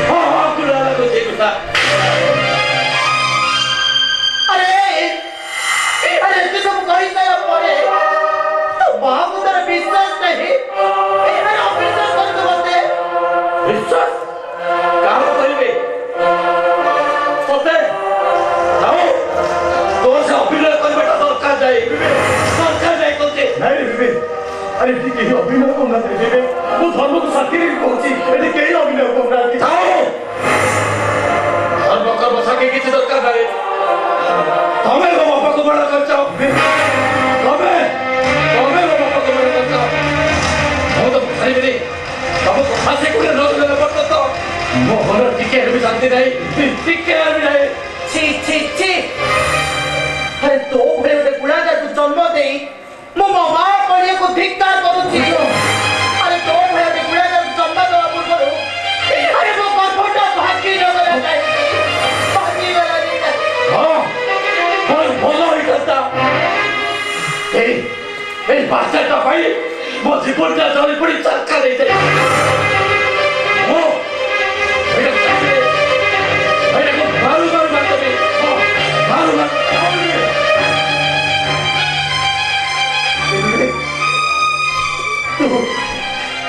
C: ହଁ ଘୃଣା ଲାଗୁଛି, ଘୃଣା।
D: ଆରେ ଏତେ ସବୁ କହିସାରିଲା ପରେ ତୋ ବାହାକୁ ତାର ବିଶ୍ୱାସ ନାହିଁ। ଏଇମାନେ ଅବିଶ୍ୱାସ କରୁଛୁ ମତେ।
C: ବିଶ୍ୱାସ କାହାକୁ କରିବେ? ସତେ ଆଉ ତୋର ସେ ଅଭିନୟ କରିବାଟା ଦରକାର ନାହିଁ, ଦରକାର ନାହିଁ କହୁଛି।
B: ନାଇଁ ରେ ବିବେକ, ଆରେ ଏଠି କେହି ଅଭିନୟ କରୁନାହାନ୍ତି ରେ ବିବେକ। ମୁଁ ଧର୍ମକୁ ସାଥିରେ କହୁଛି, ଏଠି କେହି ଅଭିନୟ କରୁନାହାନ୍ତି।
C: ଧର୍ମ ସାଙ୍ଗେ କିଛି ଦରକାର ନାହିଁ। ତମେ ମୋ ବାପାକୁ ବଡ଼ କରିଛ, ତମେ ମୋ ବାପାକୁ ବଡ଼ କରିଛ। ମୁଁ ତ ଛାଡ଼ିବିନି ତମକୁ ଫାଶୀ କୋଉଠି ରଖିଦେଲେ ପର୍ଯ୍ୟନ୍ତ ମୋ ଘର ଟିକେ ବି ଶାନ୍ତି ନାହିଁ, ଟିକେ ବି ନାହିଁ।
D: ଛି ଛି ଛି, ଆରେ ତୋ ଭଳି ଗୋଟେ ଗୁଣାଗାରକୁ ଜନ୍ମ ଦେଇ ମୁଁ ମୋ ମା ପଡ଼ିଆକୁ ଧିକ୍କାର କରୁଛି। ଆରେ ତୋ ଭଳି ଗୋଟେ ଗୁଣାଗାରକୁ ଜନ୍ମ ଦେବା ପୂର୍ବରୁ ଆରେ ମୋ ଗର୍ଭଟା ଭାଙ୍ଗିଗଲା କାହିଁକି? ଭାଙ୍ଗିଗଲାନି କାହିଁକି?
C: ହଁ ଭଲ ହେଇଥାନ୍ତା।
F: এই বাচ্চাটা ভাই ମୋ ଜୀବନଟା ଜଳି ପଡ଼ି ଚାକା ଦେଇଯାଏ ଏଇଟାକୁ ମାରୁ ମାରୁ ମାରିଦେବି ମାରୁ ମାରୁ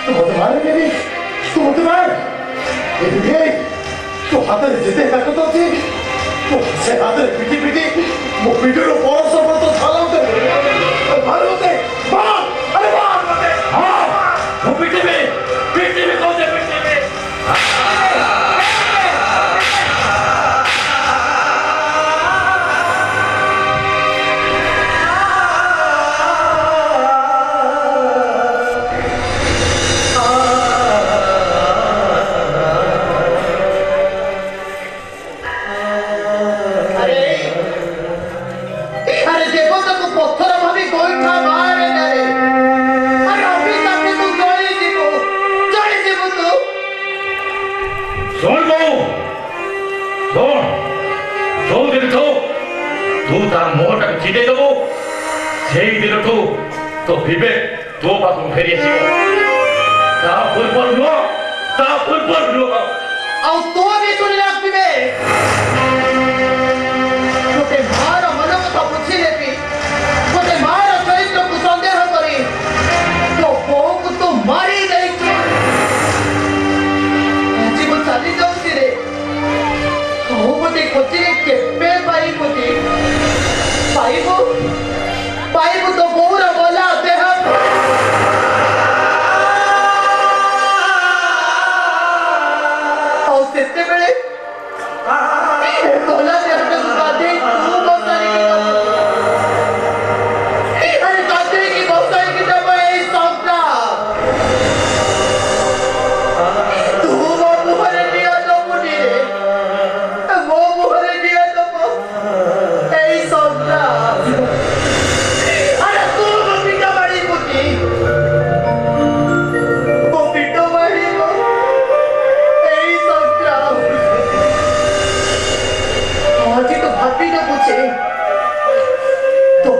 E: ତୁ ମତେ ମାରିଦେବି ତୁ ମତେ ମାର ତୋ ହାତରେ ଯେତେ ତାକତ ଅଛି ସେ ହାତରେ ପିଟି ପିଟି ମୋ ପିଠିରୁ ପରଶ ପରଶ ଛାଲ ମାର ମତେ ଆରେ ମାର ମତେ
F: ମୁଁ ପିଟିବି କହୁଛେ ପିଟିବି
D: अरे देखो तो तू पत्थर भाभी गोइठा मारे नारे अरे अभी तक तू जड़ी जीवो तू
F: ଶୁଣ ବୋଉ ଶୁଣ ଯୋଉ ଦିନଠୁ ତୁ ତା ମୁହଁଟାକୁ ଚିଟେଇ ଦେବୁ ସେଇ ଦିନଠୁ ତୋ ବିବେକ ତୋ ପାଖକୁ ଫେରି ଆସିବ ତା ପୂର୍ବରୁ ନୁହଁ
D: ଆଉ ତୁ ବି ଶୁଣି ରଖିବେ ଗୋଟେ ମାର ମନ କଥା ବୁଝି ନେବି ଗୋଟେ ମାର ଚରିତ୍ରକୁ ସନ୍ଦେହ କରି ତୋ ବୋଉକୁ ତୁ ମାରି ଦେଇଛୁ ଆଜି ମୁଁ ଚାଲି ଯାଉଛି ରେ ଆଉ ଗୋଟେ ଖୋଜିରେ କେବେ ପାଇବୁନି ପାଇବୁ ତୋ ବୋଉର ଗଲା ଦେହ ଆଉ ସେତେବେଳେ ଗଲା ଦେହଟାକୁ ଗାଧେଇ ତୁ ବସାଇକି ଆରେ ଗାଧେଇକି ବସାଇକି ଦେବ ଏଇ ସଂସ୍ଥା ତୁ ମୋ ମୁହଁରେ ନିଆଁ ଦବୁନି ରେ ମୋ ମୁହଁରେ ନିଆଁ ଦବ ଏଇ ସଂସ୍ଥା ଆରେ ତୁ ମୋ ପିଠ ମାରିବୁନି ମୋ ପିଠ ମାରିବ ଏଇ ସଂସ୍ଥା ଆଜି তো ভাবি না বুঝে তো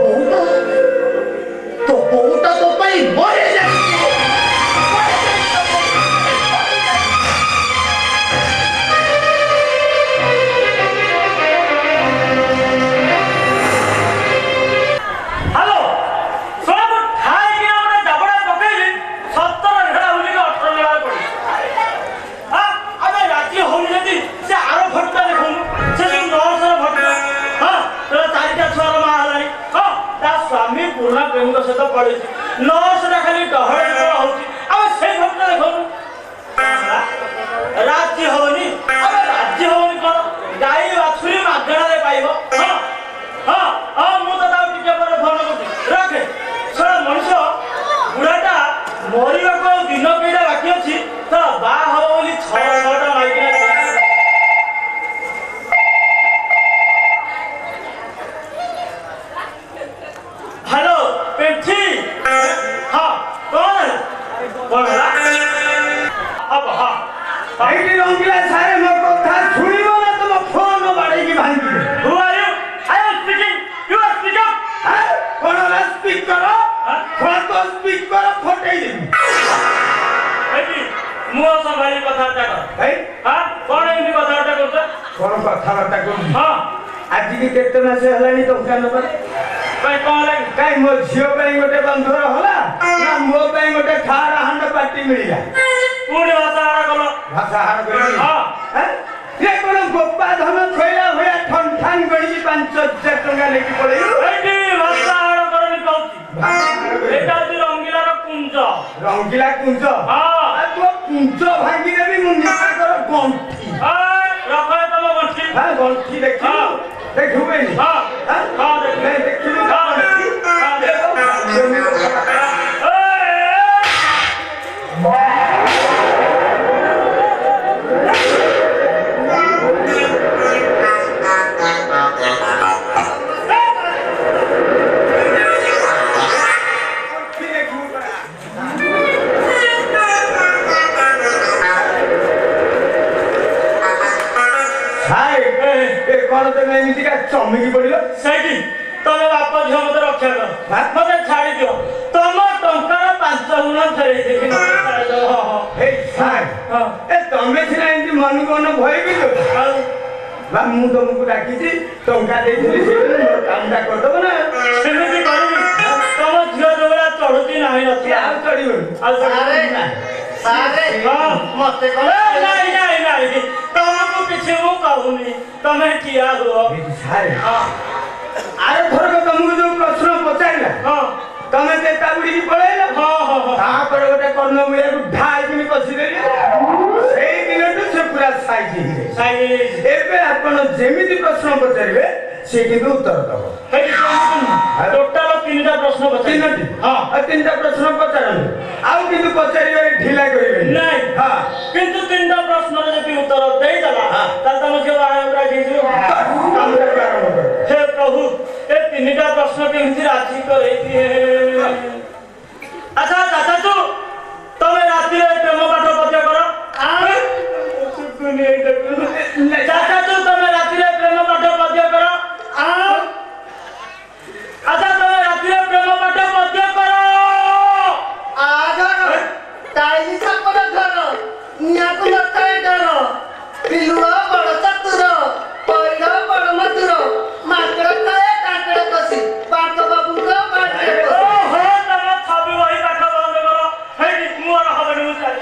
D: বউটা তো পাই মরে যাচ্ছে
C: হ্যালো শোনা তো ঠাই কিনা আমরা জাবড়া পকাইলি 17 ঘেড়া হুলিকে 18 ঘেড়া পড়ি হ্যাঁ আমি রাজি হউনি যদি সে আরো ভটকা দেখুন সে যে 900 ভটকা হ্যাঁ তোরা চারিটা ছুয়ার মা হলানি হ্যাঁ তা স্বামী পুরোনা প্রেমিক সହିତ পড়েছি 900 খালি ডহଳ হଉଛି ଆମେ সেই ভটকা দেখুন ରାଜି ହଉନି ଆମେ ରାଜି ହଉନି କଣ ଗାଈ ବାଛୁରୀ ମାଗଣାରେ ପାଇବ ହଁ ମୁଁ ତ ତାକୁ ଟିକେ ପରେ ଫୋନ କରୁଛି ରଖେ ଶୁଣ ମଣିଷ ବୁଢ଼ାଟା ମରିବାକୁ ଆଉ ଦିନ କେଇଟା ବାକି ଅଛି ତ ବାହା ହବ ବୋଲି 600ଟା ମାଇକିନା ହ୍ୟାଲୋ ପେଣ୍ଠି ହଁ କଣ ହେଲା ହବ ହଁ
G: ଏଇଠି ରଙ୍ଗିଲା ସାରେ ମୋ କଥା ଶୁଣିବ ନା ତମ phone ବାଡ଼େଇକି ଭାଙ୍ଗିବେ
C: Who are you? I am speaking. You are speaking.
G: କଣ ହେଲା ସ୍ପିକର ଫୋନ ସ୍ପିକର ଫଟେଇ ଦେବି
C: ଏଠି ମୁହ ସମ୍ଭାଳି କଥାବାର୍ତ୍ତା କର
G: ଏଇ
C: କଣ ଏମିତି କଥାବାର୍ତ୍ତା କରୁଛ
G: କଣ କଥାବାର୍ତ୍ତା କରୁଛି
C: ହଁ
G: ଆଜିକି କେତେ ମାସ ହେଲାଣି ଦୋକାନ ପରେ
C: କାଇଁ କଣ ଲାଗି
G: କାଇଁ ମୋ ଝିଅ ପାଇଁ ଗୋଟେ ବନ୍ଧୁର ହେଲା ନା ମୋ ପାଇଁ ଗୋଟେ ଖାର ହାଣ୍ଡ ପାଟି ମିଳିଲା
C: ପୁଣି ଭାଷାହାର କଲ
G: ଭାଷା ହାର କରି
C: ହଁ
G: ଏ କଣ ଗୋପା ଧନ ଖୋଇଲା ଭଳିଆ ଠନ୍ ଠାନ୍ ଗଣିକି 5,000 ଟଙ୍କା ନେଇକି ପଳେଇଲୁ
C: ଏଠି ଭାଷାହାର କରନି କହୁଛି ଏଇଟା ହଉଛି ରଙ୍ଗିଲାର କୁଞ୍ଜ
G: ରଙ୍ଗିଲା କୁଞ୍ଜ
C: ହଁ
G: ତୁ କୁଞ୍ଜ ଭାଙ୍ଗିଦେବି ମୁଁ ନିଶାକର ଗଣ୍ଠି
C: ରଖ ତମ ଗଣ୍ଠି
G: ଗଣ୍ଠି ଦେଖିବୁ ଦେଖିବୁ ବେନି
C: ହଁ ହଁ
G: ଦେଖିବୁ କଣ ତମେ ଏମିତିକା ଚମକି ପଡିଲ
C: ସେଇଠି ତମେ ବାପ ଝିଅ ମତେ ରକ୍ଷା କର ମତେ ଛାଡି ଦିଅ
G: ବା ମୁଁ ତମକୁ ଡାକିଛି ଟଙ୍କା ଦେଇଥିଲି ସେଇଦିନ ମୋର କାମଟା କରିଦବ ନା
C: ସେମିତି କରିବି ତମ ଝିଅ ଯୋଉଭଳିଆ ଚଢୁଛି ନାହିଁ
G: ସିଏ
C: ନଥିଲା
G: ଆଉ ଚଢିବନି
C: ଆଉ
D: ସାରେ ସାରେ
C: ହଁ।
D: ମତେ
C: ନାଇଁ ନାଇଁ ନାଇଁ ତମକୁ କିଛି ମୁଁ କହୁନି ତମେ ଠିଆ ହୁଅ
G: ସାରେ
C: ହଁ
G: ଆର ଥରକ ତମକୁ ଯୋଉ ପ୍ରଶ୍ନ ପଚାରିଲା
C: ହଁ
G: ତମେ ଚେତା ବୁଡିକି ପଳେଇଲ
C: ହଁ ହଁ ହଁ
G: ତାପରେ ଗୋଟେ କର୍ଣ୍ଣମୂଳିଆକୁ ଢାଇକିନି କଷିଦେଲି ସେଇ ଦିନଠୁ ସେ ପୁରା ସାଇଜ ହେଇଯାଇଛି ଏବେ ଆପଣ ଯେମିତି ପ୍ରଶ୍ନ ପଚାରିବେ ସେ କିନ୍ତୁ ଉତ୍ତର ଦବ
C: ଟୋଟାଲ 3ଟା ପ୍ରଶ୍ନ ପଚାରିବି
G: ତିନୋଟି
C: ହଁ
G: ଆଉ 3ଟା ପ୍ରଶ୍ନ ପଚାରନ୍ତୁ ଆଉ କିନ୍ତୁ ପଚାରିବାରେ ଢିଲା କରିବେନି
C: ନାଇଁ
G: ହଁ
C: କିନ୍ତୁ 3ଟା ପ୍ରଶ୍ନର ଯଦି ଉତ୍ତର ଦେଇଦେଲା ତାହେଲେ ତମ ଝିଅ ବାହାଘର ହେଇଯିବ
G: କାମଟାକୁ ଆରମ୍ଭ କର
C: हे प्रभु ये 3टा प्रश्न केମିତି ରାଜି କରେଇଦିଏ ଆଚ୍ଛା ଚାଚା ତୁ ତମେ ରାତିରେ ପ୍ରେମ ପାଠ ପଦ୍ୟ କର ଚାଚା ତୁ ତମେ ରାତିରେ ପ୍ରେମ ପାଠ ପଦ୍ୟ କର ଆଚ୍ଛା ତମେ ରାତିରେ ପ୍ରେମ ପାଠ ପଦ୍ୟ କର
D: ଆଗର ଟାଇଲି ଛାପର ଘର ନିଆକୁ ନଥାଏ ଡର ପିଲୁଅ ବଡ ଚତୁର ପଇଡ ବଡ ମଧୁର ମାଙ୍କଡ ଖାଏ କାଙ୍କଡ କଷି ପାଠ ବାବୁଙ୍କ ବାଡ଼ିରେ ବସି।
C: ଓହୋ ତମ ଛବି ବହି ପାଠ ବନ୍ଦ କର ହେଇଟି ମୋର ହବନି ମୁଁ ଚାଲି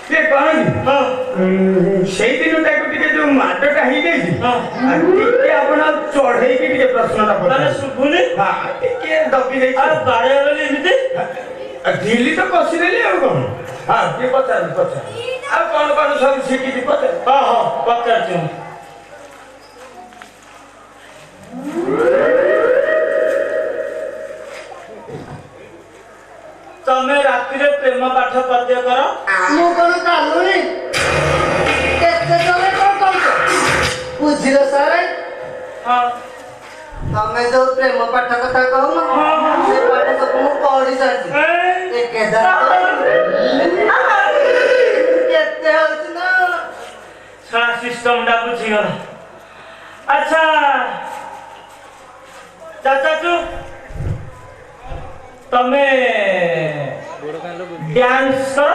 G: ସିଏ କଣ କି
C: ହଁ
G: ସେଇଦିନ ତାକୁ ଟିକେ ଯୋଉ ମାଡଟା ହେଇଯାଇଛି
C: ହଁ
G: ଆଉ ଟିକେ ଆପଣ ଆଉ ଚଢେଇକି ଟିକେ ପ୍ରଶ୍ନଟା
C: ମାନେ
G: ପଚାର
C: ଶୁଭୁନି
G: ଟିକେ ଦବି ଦେଇଛି
C: ଆଉ ବାଡେଇ ବୋଲି ଏମିତି
G: ଢିଲି ତ କଷିଦେଲି ଆଉ କଣ ହଁ ଟିକେ ପଚାର ପଚାର ଆଉ କଣ ସବୁ ଶିଖିଛି ପଚାର
C: ହଁ ହଁ ପଚାରୁଛି ମୁଁ ତମେ ରାତିରେ ପ୍ରେମ ପାଠ ପଦ୍ୟ କର
D: ମୁଁ କଣ କାଲୁଣି କେତେ ତମେ କଣ କହୁଛ ବୁଝିଲ ସାରେ
C: ହଁ
D: ତମେ ଯୋଉ ପ୍ରେମ ପାଠ କଥା କହୁନ ସେ ପାଠ ସବୁ ମୁଁ ପଢି ସାରିଛି କେତେ ହଉଛି ନା
C: ସାରା ସିଷ୍ଟମଟା ବୁଝିଗଲା ଆଚ୍ଛା ଚାଚା ତୁ ତମେ ଡ୍ୟାନ୍ସ କର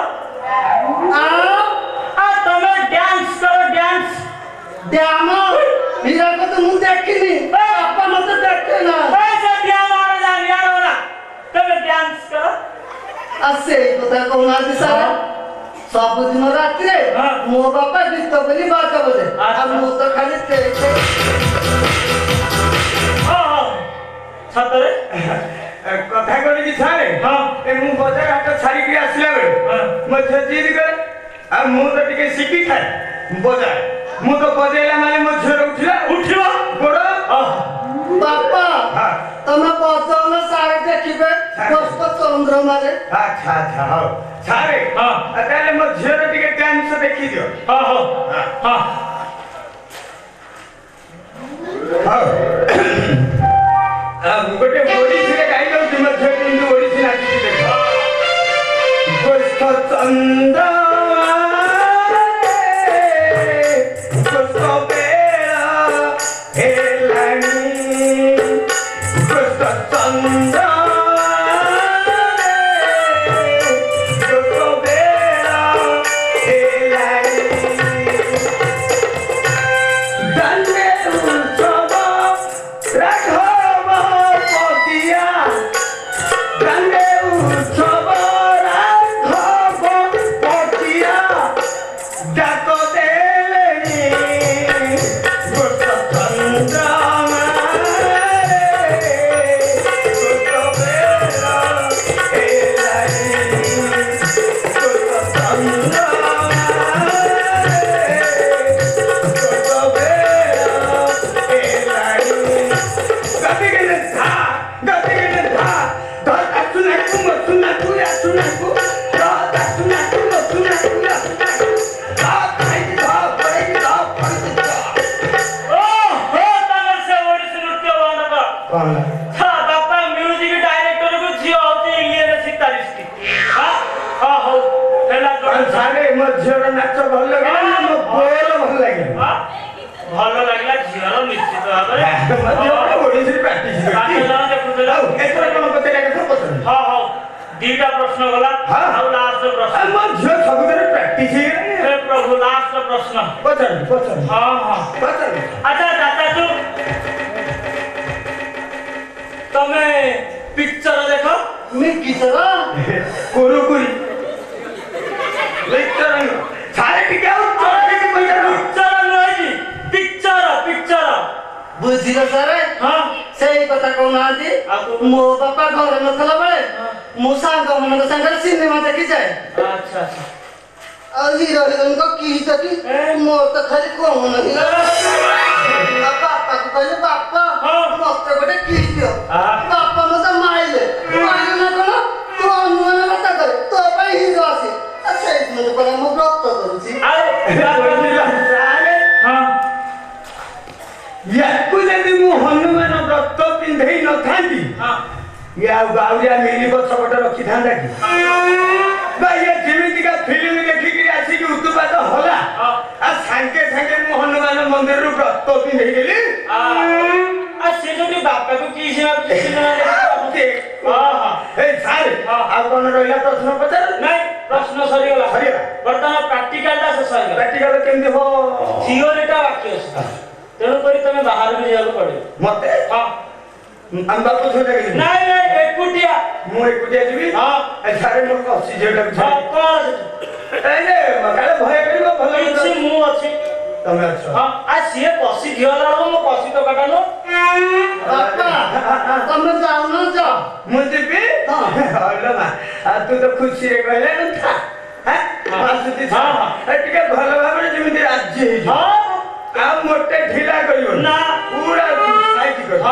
C: ତମେ ଡ୍ୟାନ୍ସ କର ଡ୍ୟାନ୍ସ
D: ड्याम हीरा तो मुंह देखनी पापा मत देखे ना
C: ऐसे ड्याम आ रहा यार हो रहा तबे डांस करो
D: असे কথা কোন আদি সারা सबदिन रात रे मो बापा गीत बोली बात बोले आ मो तो खाली तेरे
C: हां छतरे
G: କଥା କଣ କି ସାରେ ଏ ମୁଁ ବଜାର ହାଟ ଛାଡ଼ିକି ଆସିଲା ବେଳେ ମୋ ଝିଅ ଜିଦ୍ କରେ ଆଉ ମୁଁ ତ ଟିକେ ଶିଖିଥାଏ ବଜାର ମୁଁ ତ ବଜେଇଲା ମାନେ ମୋ ଝିଅର ଉଠିବ ଗୋଡ଼
D: बापा तमे बजौन सारे देखिबे दोस्त चंद्रमारे
G: ଆଚ୍ଛା ଆଚ୍ଛା ହଉ ସାରେ ତାହେଲେ ମୋ ଝିଅର ଟିକେ ଡ୍ୟାନ୍ସ ଦେଖି ଦିଅ ଗୋଟେ ଓଡ଼ିଶୀରେ ଗାଇ ଦଉଛି ମୋ ଝିଅ କିନ୍ତୁ ଓଡ଼ିଶୀ ନାଚୁଛି ଦେଖ ଗୋସ୍ତ ଚନ୍ଦ୍ର
C: दीटा प्रश्न गला और लास्ट प्रश्न
G: ମୋ ଝିଅ ସବୁଥିରେ ପ୍ରାକ୍ଟିସ ହେଇଗଲାଣି
C: हे प्रभु प्रभु लास्ट प्रश्न
G: पचन
C: हाँ हाँ
G: पचन
C: अच्छा चाचा तू तमे पिक्चर देख
F: मैं किसरा
G: कुरुकुरी लेक्चर सारे टिके आउट चले के पैसा
C: पिक्चर नहीं पिक्चर पिक्चर
F: बुझिल सारे
C: हाँ
F: सेही कथा कहूनाहांती मो बापा घर नथला बेले मो सांग मनक संगे सिनेमा देखि जाए
C: अच्छा अच्छा
F: ଆଉ ହିରୋ ହିରୋଇନଙ୍କ କିସ୍ ଦେଖି ମୋର ତ ଖାଲି କହୁନ ବାପାକୁ କହିଲେ ବାପା ମତେ ଗୋଟେ କିସ୍ ଦିଅ ବାପା ମତେ ମାଇଲେ ନା କଣ ତୁ ଅନୁମାନ କଥା କରେ ତୋ ପାଇଁ ହିରୋ ଆସେ ସେଇଦିନ ପରେ ମୁଁ ବ୍ରତ କରୁଛି
G: ୟାକୁ ଯଦି ମୁଁ ହନୁମାନ ବ୍ରତ ପିନ୍ଧେଇ ନଥାନ୍ତି ଇଏ ଆଉ ବାଉରିଆ ମିରି ଗଛ ଗୋଟେ ରଖିଥାନ୍ତା କି ବା ଇଏ ଯେମିତିକା ଫିଲ୍ମ ଦେଖିକିରି ଆସିକି ଉତ୍ତୁପାତ ହେଲା ଆଉ ସାଙ୍ଗେ ସାଙ୍ଗେ ମୁଁ ହନୁମାନ ମନ୍ଦିରରୁ ବ୍ରତ ପିନ୍ଧେଇଦେଲି
C: ସେ ଯୋଉଠି ବାପାକୁ କି
G: ସାର୍ ଆଉ କଣ ରହିଲା ପ୍ରଶ୍ନ ପଚାର
C: ନାଇଁ ପ୍ରଶ୍ନ ସରିଗଲା ବର୍ତ୍ତମାନ ପ୍ରାକ୍ଟିକାଲଟା ଶେଷ ହେଇଗଲା
G: ପ୍ରାକ୍ଟିକାଲ କେମିତି ହବ
C: ଥିଓରିଟା ବାକି ଅଛି ତେଣୁ କରି ତମେ ବାହାରକୁ ଯିବାକୁ ପଡିବ
G: ମତେ
C: ହଁ
G: ଆମ ବାପ ଛୁଆ
C: ନାଇଁ ନାଇଁ ଏକୁଟିଆ
G: ମୁଁ ଏକୁଟିଆ ଯିବି ସାରେ ମୋର କଷି ଝିଅଟାକୁ
C: ହଁ କଣ
G: କାଳେ ଭୟ କରିବ ଭଲ
C: କିଛି ମୁଁ ଅଛି
G: ତମେ ଅଛ
C: ହଁ ଆଉ ସିଏ କଷି ଝିଅ ବେଳକୁ ମୁଁ କଷି ତ କାଟା ନୁହଁ
F: ବାପା ତମେ ଯାଉନ ଯାଅ
G: ମୁଁ ଯିବି ହଲ ମା ଆଉ ତୁ ତ ଖୁସିରେ କହିଲେ ଟିକେ ଭଲ ଭାବରେ ଯେମିତି ରାଜି ହେଇଯିବ ଆଉ ମୋଟେ ଢିଲା କରିବ
C: ନା
G: ପୁରା ସାଇଜ କରିବ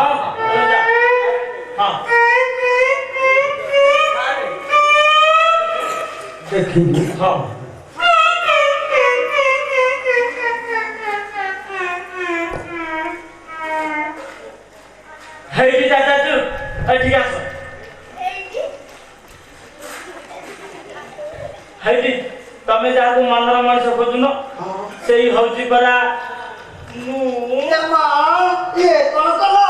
G: ଦେଖିବି
C: ହଁ ହେଇଟି ଚାଚା ତୁ ଏଠିକି ଆସ ହେଇଟି ତମେ ଯାହାକୁ ମନର ମଣିଷ ଖୋଜୁନ ସେଇ ହଉଛି ପରା
F: ମା ଇଏ କଣ କଲ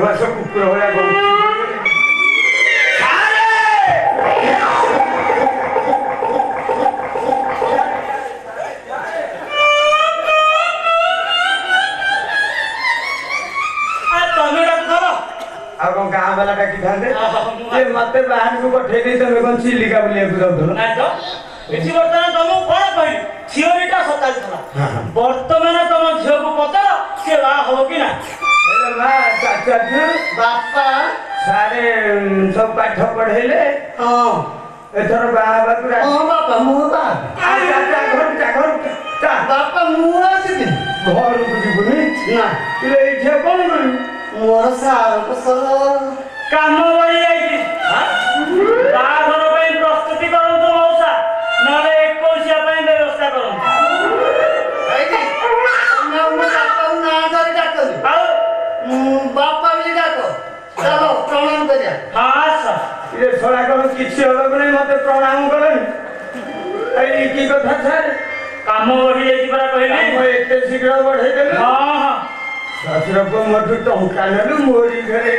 G: ମାସ କୁକୁର ଭଳିଆ ଗଳୁଛି। ଆଉ କଣ ଗାଁ ବାଲା ଡାକିଥାନ୍ତେ ମତେ ବାହାରକୁ ପଠେଇ ଦେଇ ତମେ କଣ ଚିଲିକା ବୁଲିବାକୁ ଯାଉଥିଲ?
C: ଏଠି ବର୍ତ୍ତମାନ ତମକୁ କଣ କହିଲି ଥିଓରିଟା ସତାଇଥିଲା ବର୍ତ୍ତମାନ ତମ ଝିଅକୁ ପଚାର ସେ ବାହା ହବ କି ନା?
D: ବାପା
G: ସାରେ ସବୁ ପାଠ ପଢେଇଲେ
D: ହଁ
G: ଏଥର ବାହା ହେବାକୁ
D: ହଁ ବାପା ମୁଁ ବା ବାପା ମୁଁ ଆସିବି
G: ଘରକୁ ଯିବୁନି
D: ନା
G: ଏଇଠି ଆଉ କଣ କରିବୁ?
D: ମୋର ସାରଙ୍କ ସହ
C: କାମ ବଢି ଯାଇଛି ବାହାଘର ପାଇଁ ପ୍ରସ୍ତୁତି କରନ୍ତୁ ମଉସା ନହେଲେ 21 ପାଇଁ ବ୍ୟବସ୍ଥା କରନ୍ତୁ।
D: ଏଇଠି ତମେ ମୋ ବାପାକୁ ନାଁ ଧରି ଡାକନି
C: ଆଉ
D: ବାପା ବୋଲି ଡାକ ଚାଲ ପ୍ରଣାମ କରିବା।
C: ହଁ ଆସ
G: ଇଏ ଶଳା କଣ କିଛି ହବାକୁ ନାହିଁ ମତେ ପ୍ରଣାମ କଲେନି ଏଇ କି କଥା ସାର୍
C: କାମ ବଢି ଯାଇଛି ପରା କହିଲି।
G: କାମ ଏତେ ଶୀଘ୍ର ବଢେଇ ଦେଲେ
C: ହଁ ହଁ
G: ଶ୍ୱଶୁରକୁ ମୋଠୁ ଟଙ୍କା ନେଲୁ ମୋରି ଘରେ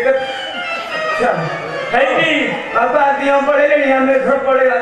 C: ହେଇଟି
G: ବାପା ଦିଅ ପଳେଇଲେଣି ଆମେ ଏଥର ପଳେଇବା